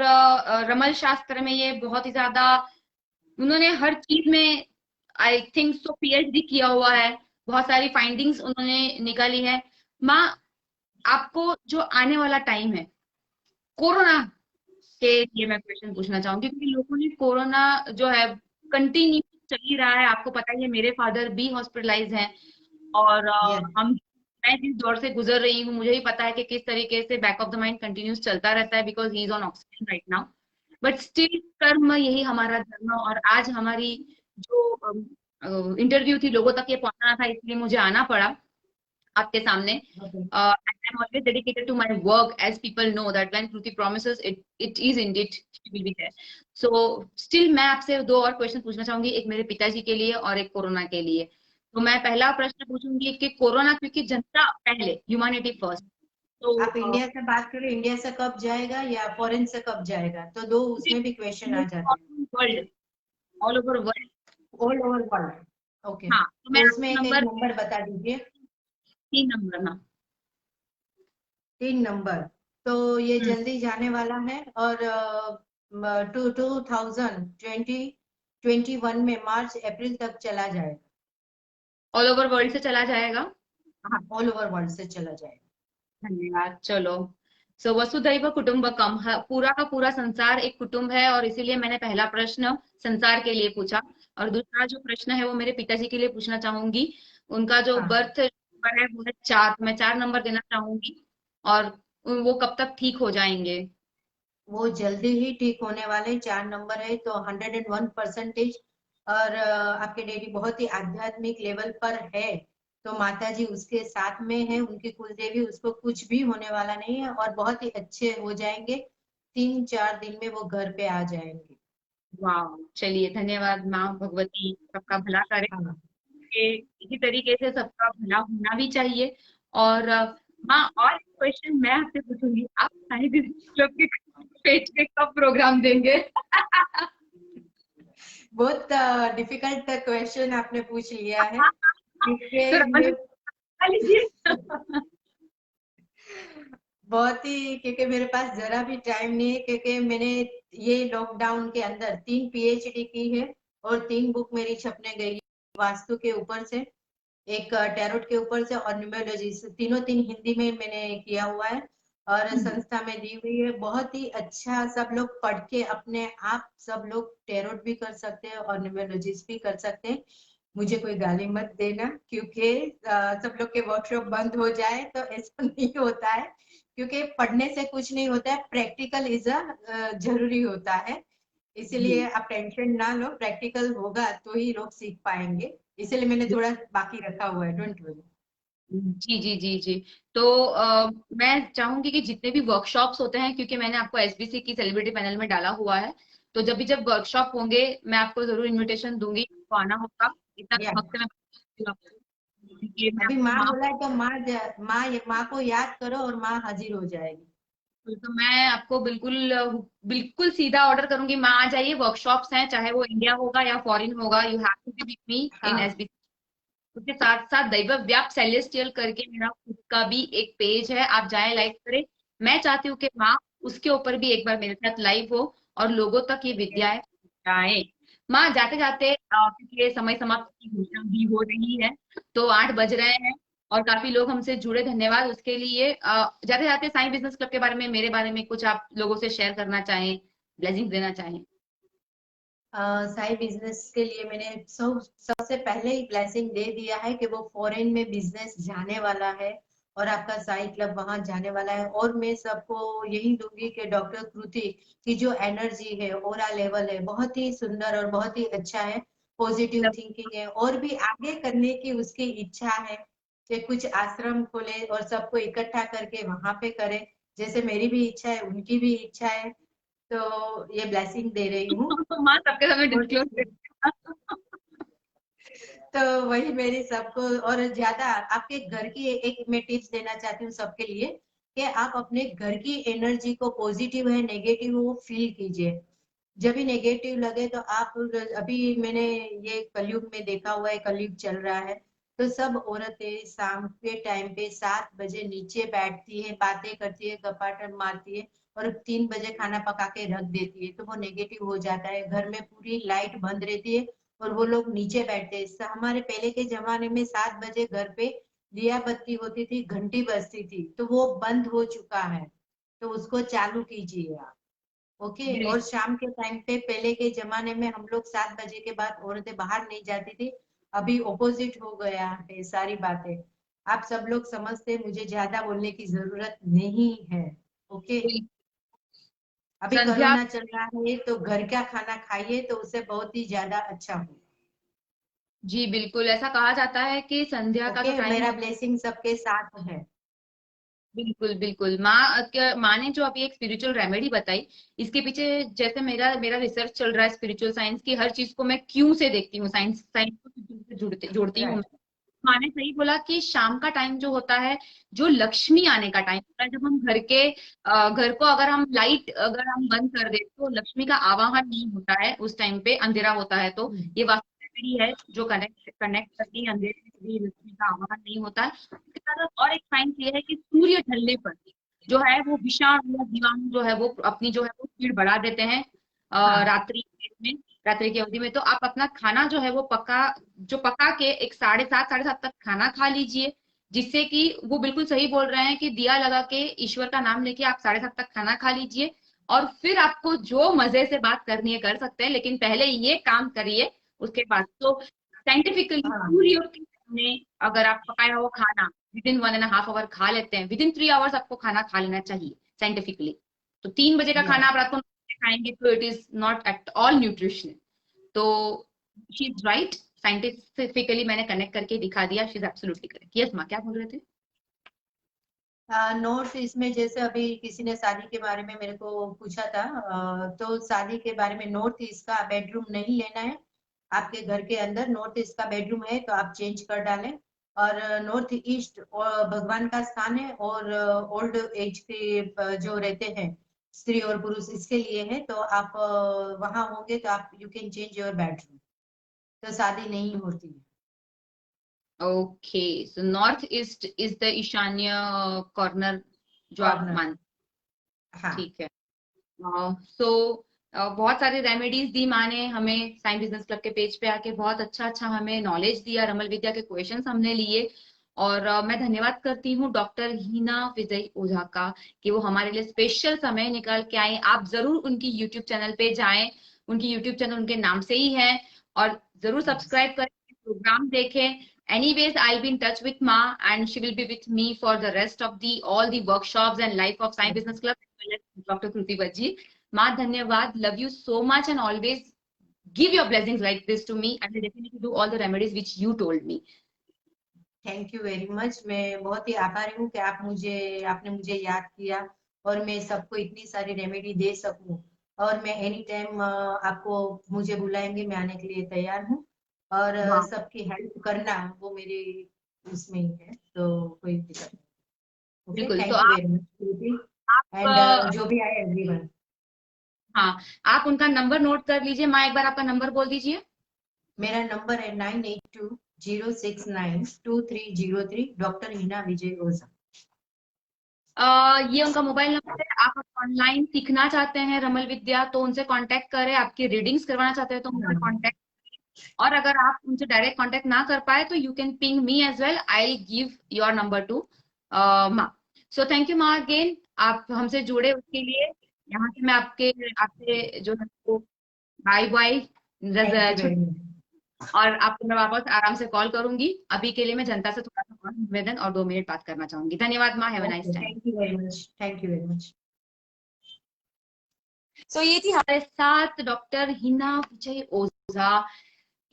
रमल शास्त्र में ये बहुत ही ज्यादा, उन्होंने हर चीज में आई थिंक सो पीएचडी किया हुआ है, बहुत सारी फाइंडिंग्स उन्होंने निकाली है। माँ, आपको जो आने वाला टाइम है कोरोना के लिए मैं क्वेश्चन पूछना चाहूंगी, क्योंकि लोगों ने कोरोना जो है कंटिन्यू चल ही रहा है, आपको पता ही है, मेरे फादर भी हॉस्पिटलाइज हैं। और यस। मैं जिस दौर से गुजर रही हूँ, मुझे ही पता है कि किस तरीके से back of the mind continuous चलता रहता है, because he is on oxygen right now. But still कर्म यही हमारा धर्म, और आज हमारी जो इंटरव्यू थी लोगों तक ये पहुंचाना था, इसलिए मुझे आना पड़ा। आपके सामने. Okay. I'm always dedicated to my work, as people know that when Kruti promises it, it is indeed she will be there. So still मैं आपसे दो और क्वेश्चन पूछना चाहूंगी, एक मेरे पिताजी के लिए और एक कोरोना के लिए. तो मैं पहला प्रश्न पूछूंगी कि कोरोना, क्योंकि जनता पहले, ह्यूमैनिटी फर्स्ट. तो आप इंडिया से बात करें, इंडिया से कब जाएगा या फॉरेन से कब जाएगा, तो दो उसमें भी क्वेश्चन आ जाते हैं। World, all over world. All over world. Okay, हाँ, तो मैं तो उसमें आपको एक एक नंबर, नंबर बता दीजिए। 3 नंबर ना. 3 नंबर। तो ये हम्म. जल्दी जाने वाला है, और 2021 में मार्च अप्रैल तक चला जाएगा। ऑल ओवर वर्ल्ड से चला जाएगा. हाँ, ऑल ओवर वर्ल्ड से चला जाएगा। धन्यवाद. चलो, सो वसुधैव कुटुंबकम, पूरा का पूरा संसार एक कुटुंब है, और इसीलिए मैंने पहला प्रश्न संसार के लिए पूछा. और दूसरा जो प्रश्न है वो मेरे पिताजी के लिए पूछना चाहूंगी. उनका जो हाँ, बर्थ नंबर है वो है 4, तो मैं 4 नंबर देना चाहूंगी. और वो कब तक ठीक हो जाएंगे? वो जल्दी ही ठीक होने वाले। 4 नंबर है तो 101%। और आपके डैडी बहुत ही आध्यात्मिक लेवल पर है, तो माता जी उसके साथ में है, उनकी कुल देवी, उसको कुछ भी होने वाला नहीं है और बहुत ही अच्छे हो जाएंगे। 3-4 दिन में वो घर पे आ जाएंगे। वाह, चलिए धन्यवाद. माँ भगवती सबका भला करे. हाँ। कि इसी तरीके से सबका भला होना भी चाहिए. और माँ, और एक क्वेश्चन मैं आपसे पूछूंगी, आप साहित्य बिजनेस क्लब के पेज पे कब प्रोग्राम देंगे? बहुत डिफिकल्ट क्वेश्चन आपने पूछ लिया है, तो क्योंकि रमन मैं बता लीजिए. बहुत ही, क्योंकि मेरे पास जरा भी टाइम नहीं है, क्योंकि मैंने ये लॉकडाउन के अंदर 3 PhD की है और 3 बुक मेरी छपने गई। वास्तु के ऊपर से, एक टैरोट के ऊपर से, और न्यूमरोलॉजी से, तीनों तीन हिंदी में मैंने किया हुआ है और संस्था में दी हुई है। बहुत ही अच्छा, सब लोग पढ़ के अपने आप सब लोग टैरोट भी कर सकते हैं और न्यूमरोलॉजिस्ट भी कर सकते हैं। मुझे कोई गाली मत देना, क्योंकि सब लोग के वर्कशॉप बंद हो जाए तो ऐसा नहीं होता है, क्योंकि पढ़ने से कुछ नहीं होता है, प्रैक्टिकल इज जरूरी होता है। जी इसीलिए आप टेंशन ना लो, प्रैक्टिकल होगा तो ही लोग सीख पाएंगे। इसलिए मैंने थोड़ा बाकी रखा हुआ है, डोंट वरी। जी जी जी जी. तो मैं चाहूंगी कि जितने भी वर्कशॉप्स होते हैं, क्योंकि मैंने आपको एसबीसी की सेलिब्रिटी पैनल में डाला हुआ है, तो जब वर्कशॉप होंगे मैं आपको जरूर इनविटेशन दूंगी, आपको आना होगा. इतना या, वक्त में क्योंकि मैं अभी आपको माँ माँ, बोला है तो माँ को याद करो और माँ हाजिर हो जाएगी। तो मैं आपको बिल्कुल बिल्कुल सीधा ऑर्डर करूंगी, माँ आ जाइए. वर्कशॉप्स हैं, चाहे वो इंडिया होगा या फॉरेन होगा, you have to be with me in हाँ। एसबीसी. उसके साथ साथ दैव व्याप सेलेस्टियल करके मेरा खुद का भी एक पेज है, आप जाए लाइक करें. मैं चाहती हूँ कि माँ उसके ऊपर भी एक बार मेरे साथ लाइव हो और लोगों तक ये विद्याएं जाए. माँ, जाते जाते क्योंकि ये समय समाप्त की घोषणा भी हो रही है, तो 8 बज रहे हैं और काफी लोग हमसे जुड़े, धन्यवाद उसके लिए. जाते जाते साई बिजनेस क्लब के बारे में, मेरे बारे में कुछ आप लोगों से शेयर करना चाहें, ब्लेसिंग देना चाहें? साई बिजनेस के लिए मैंने सबसे पहले ही ब्लेसिंग दे दिया है कि वो फॉरेन में बिजनेस जाने वाला है और आपका साई क्लब वहां जाने वाला है। और मैं सबको यही दूंगी कि डॉक्टर कृति की जो एनर्जी है, ओरा लेवल है, बहुत ही सुंदर और बहुत ही अच्छा है। पॉजिटिव थिंकिंग है और भी आगे करने की उसकी इच्छा है कि कुछ आश्रम खोले और सबको इकट्ठा करके वहां पे करे, जैसे मेरी भी इच्छा है, उनकी भी इच्छा है। तो ये ब्लेसिंग दे रही हूँ। माँ सबके सामने डिस्क्लोज और कर. तो वही मेरी सबको, और ज्यादा आपके घर की एक मैं टिप्स देना चाहती हूँ सबके लिए, कि आप अपने घर की एनर्जी को, पॉजिटिव है नेगेटिव वो फील कीजिए। जब भी नेगेटिव लगे तो आप, अभी मैंने ये कलयुग में देखा हुआ है, कलयुग चल रहा है, तो सब औरतें शाम के टाइम पे 7 बजे नीचे बैठती है, बातें करती है, गपाटन मारती है और 3 बजे खाना पका के रख देती है, तो वो नेगेटिव हो जाता है। घर में पूरी लाइट बंद रहती है और वो लोग नीचे बैठते हैं। हमारे पहले के जमाने में 7 बजे घर पे दिया बत्ती होती थी, घंटी बजती थी, तो वो बंद हो चुका है, तो उसको चालू कीजिए आप। ओके। जी. और शाम के टाइम पे, पहले के जमाने में हम लोग 7 बजे के बाद औरतें बाहर नहीं जाती थी, अभी ऑपोजिट हो गया है सारी बातें। आप सब लोग समझते, मुझे ज्यादा बोलने की जरूरत नहीं है। ओके। जी. अभी संध्या, कोरोना चल रहा है तो घर का खाना खाइए, तो उससे बहुत ही ज्यादा अच्छा हो। जी बिल्कुल, ऐसा कहा जाता है कि संध्या का जो ओके, टाइम मेरा होता ब्लेसिंग सबके साथ है। बिल्कुल बिल्कुल। माँ ने जो अभी एक स्पिरिचुअल रेमेडी बताई, इसके पीछे जैसे मेरा मेरा रिसर्च चल रहा है स्पिरिचुअल साइंस की, हर चीज को मैं क्यों से देखती हूँ, साइंस साइंस को जुड़ते जोड़ती हूँ। राइट। माँ ने सही बोला कि शाम का टाइम जो होता है, जो लक्ष्मी आने का टाइम होता है, जब हम घर को अगर हम लाइट अगर हम बंद कर दे तो लक्ष्मी का आवाहन नहीं होता है, उस टाइम पे अंधेरा होता है। तो ये वास्तु रेमेडी है जो कनेक्ट कनेक्ट करती है, अंधेरे में भी लक्ष्मी का आवाहन नहीं होता है। इसके साथ और एक साइंस ये है कि सूर्य ढलने पर जो है वो विषाणु या जीवाणु जो है वो अपनी जो है वो स्पीड बढ़ा देते हैं हाँ। रात्रि में, रात्रि की अवधि में। तो आप अपना खाना जो है वो पका के एक 7:30 तक खाना खा लीजिए, जिससे कि वो बिल्कुल सही बोल रहे हैं कि दिया लगा के ईश्वर का नाम लेके आप 7:30 तक खाना खा लीजिए, और फिर आपको जो मजे से बात करनी है कर सकते हैं, लेकिन पहले ये काम करिए। उसके बाद तो साइंटिफिकली हाँ। सूर्य के सामने अगर आप पकाया हुआ खाना विद इन 1.5 आवर खा लेते हैं, विद इन 3 आवर्स आपको खाना खा लेना चाहिए साइंटिफिकली। तो 3 बजे का या। खाना आप रात को खाएंगे तो it is not at all nutrition. तो शी इज राइट, साइंटिफिकली मैंने कनेक्ट करके दिखा दिया, she is absolutely correct. Yes माँ, क्या बोल रहे थे? नॉर्थ ईस्ट में जैसे अभी किसी ने शादी के बारे में मेरे को पूछा था, तो शादी के बारे में नॉर्थ ईस्ट का बेडरूम नहीं लेना है। आपके घर के अंदर नॉर्थ ईस्ट का बेडरूम है तो आप चेंज कर डालें। और नॉर्थ ईस्ट भगवान का स्थान है, और ओल्ड एज के जो रहते हैं स्त्री और पुरुष, इसके लिए है। तो आप वहां होंगे तो आप you can change your bedroom, तो शादी नहीं होती है। Okay, so north east is the ईशान्य कॉर्नर जो आप कॉर्नर। मान, हाँ। ठीक है। सो बहुत सारी रेमेडीज दी माँ ने हमें, साइंस बिजनेस क्लब के पेज पे आके बहुत अच्छा अच्छा हमें नॉलेज दिया, रमल विद्या के क्वेश्चंस हमने लिए। और मैं धन्यवाद करती हूँ डॉक्टर हीना विजय ओझा का कि वो हमारे लिए स्पेशल समय निकाल के आए। आप जरूर उनकी यूट्यूब चैनल पे जाएं, उनकी यूट्यूब चैनल उनके नाम से ही है, और जरूर सब्सक्राइब करें, प्रोग्राम देखें। Anyways, I'll be in touch with Ma, and she will be with me for the rest of the all the workshops and life of Sai Business Club as well as Dr. Kruti Bajji. Ma, धन्यवाद. Love you so much and always give your blessings like this to me. I will definitely do all the remedies which you told me. Thank you very much. मैं बहुत ही आभारी हूँ कि आपने मुझे याद किया, और मैं सबको इतनी सारी रेमेडी दे सकूं। और मैं एनी टाइम आपको मुझे बुलाएंगे, मैं आने के लिए तैयार हूँ। और हाँ सबकी हेल्प करना वो मेरे उसमें ही है, तो कोई दिक्कत नहीं। ओके, बिल्कुल। तो थैंक यू वेरी मच आप एंड जो भी आए एवरीवन। हाँ, आप उनका नंबर नोट कर लीजिए। माँ, एक बार आपका नंबर बोल दीजिए। मेरा नंबर है 9820692303, डॉक्टर हिना विजय ओझा। ये उनका मोबाइल नंबर है। आप ऑनलाइन सीखना चाहते हैं रमल विद्या तो उनसे कांटेक्ट करें, आपकी रीडिंग्स करवाना चाहते हैं तो उनसे हाँ। कांटेक्ट। और अगर आप उनसे डायरेक्ट कांटेक्ट ना कर पाए तो you can ping me as well, I give your number to माँ। सो थैंक यू माँ अगेन, आप हमसे जुड़े उसके लिए। यहाँ से मैं आपसे जो है वो bye bye, thank you very छुट्टी। मच। और आपको मैं वापस आराम से कॉल करूंगी। अभी के लिए मैं जनता से थोड़ा सा और निवेदन और 2 मिनट बात करना चाहूंगी। धन्यवाद माँ, have a nice okay, time. Thank you very much, thank you very much. So ये थी हमारे साथ डॉक्टर हिना विजय ओझा।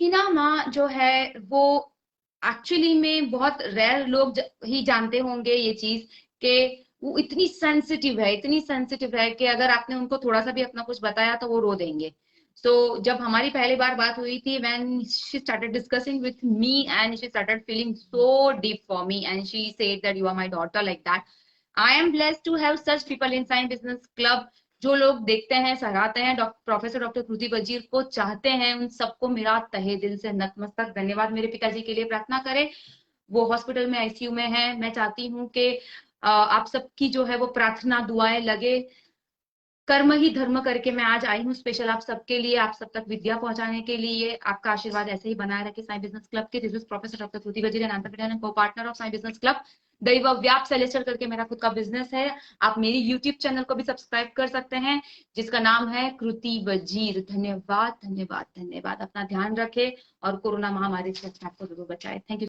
हिना माँ जो है वो एक्चुअली में बहुत रेयर लोग ही जानते होंगे ये चीज, कि वो इतनी सेंसिटिव है, इतनी सेंसिटिव है कि अगर आपने उनको थोड़ा सा भी अपना कुछ बताया तो वो रो देंगे। सो जब हमारी पहली बार बात हुई थी, when she started discussing with me and she started feeling so deep for me and she said that you are my daughter like that. I am blessed to have such people in science business club, जो लोग देखते हैं, सराहते हैं प्रोफेसर डॉक्टर कृति बजीर को, चाहते हैं। उन सबको मेरा तहे दिल से नतमस्तक धन्यवाद। मेरे पिताजी के लिए प्रार्थना करें, वो हॉस्पिटल में आईसीयू में है। मैं चाहती हूँ कि आप सबकी जो है वो प्रार्थना दुआएं लगे। कर्म ही धर्म करके मैं आज आई हूँ स्पेशल आप सबके लिए, आप सब तक विद्या पहुंचाने के लिए। आपका आशीर्वाद ऐसे ही बनाए रखे साई बिजनेस क्लब के। This is professor doctor Kriti Bajir and entrepreneur and co-partner of Sai business club. दैव व्याप सेलेस्टर करके मेरा खुद का बिजनेस है। आप मेरी यूट्यूब चैनल को भी सब्सक्राइब कर सकते हैं, जिसका नाम है कृति बजीर। धन्यवाद धन्यवाद धन्यवाद। अपना ध्यान रखे और कोरोना महामारी से अपने आप को जरूर बचाए। Thank you.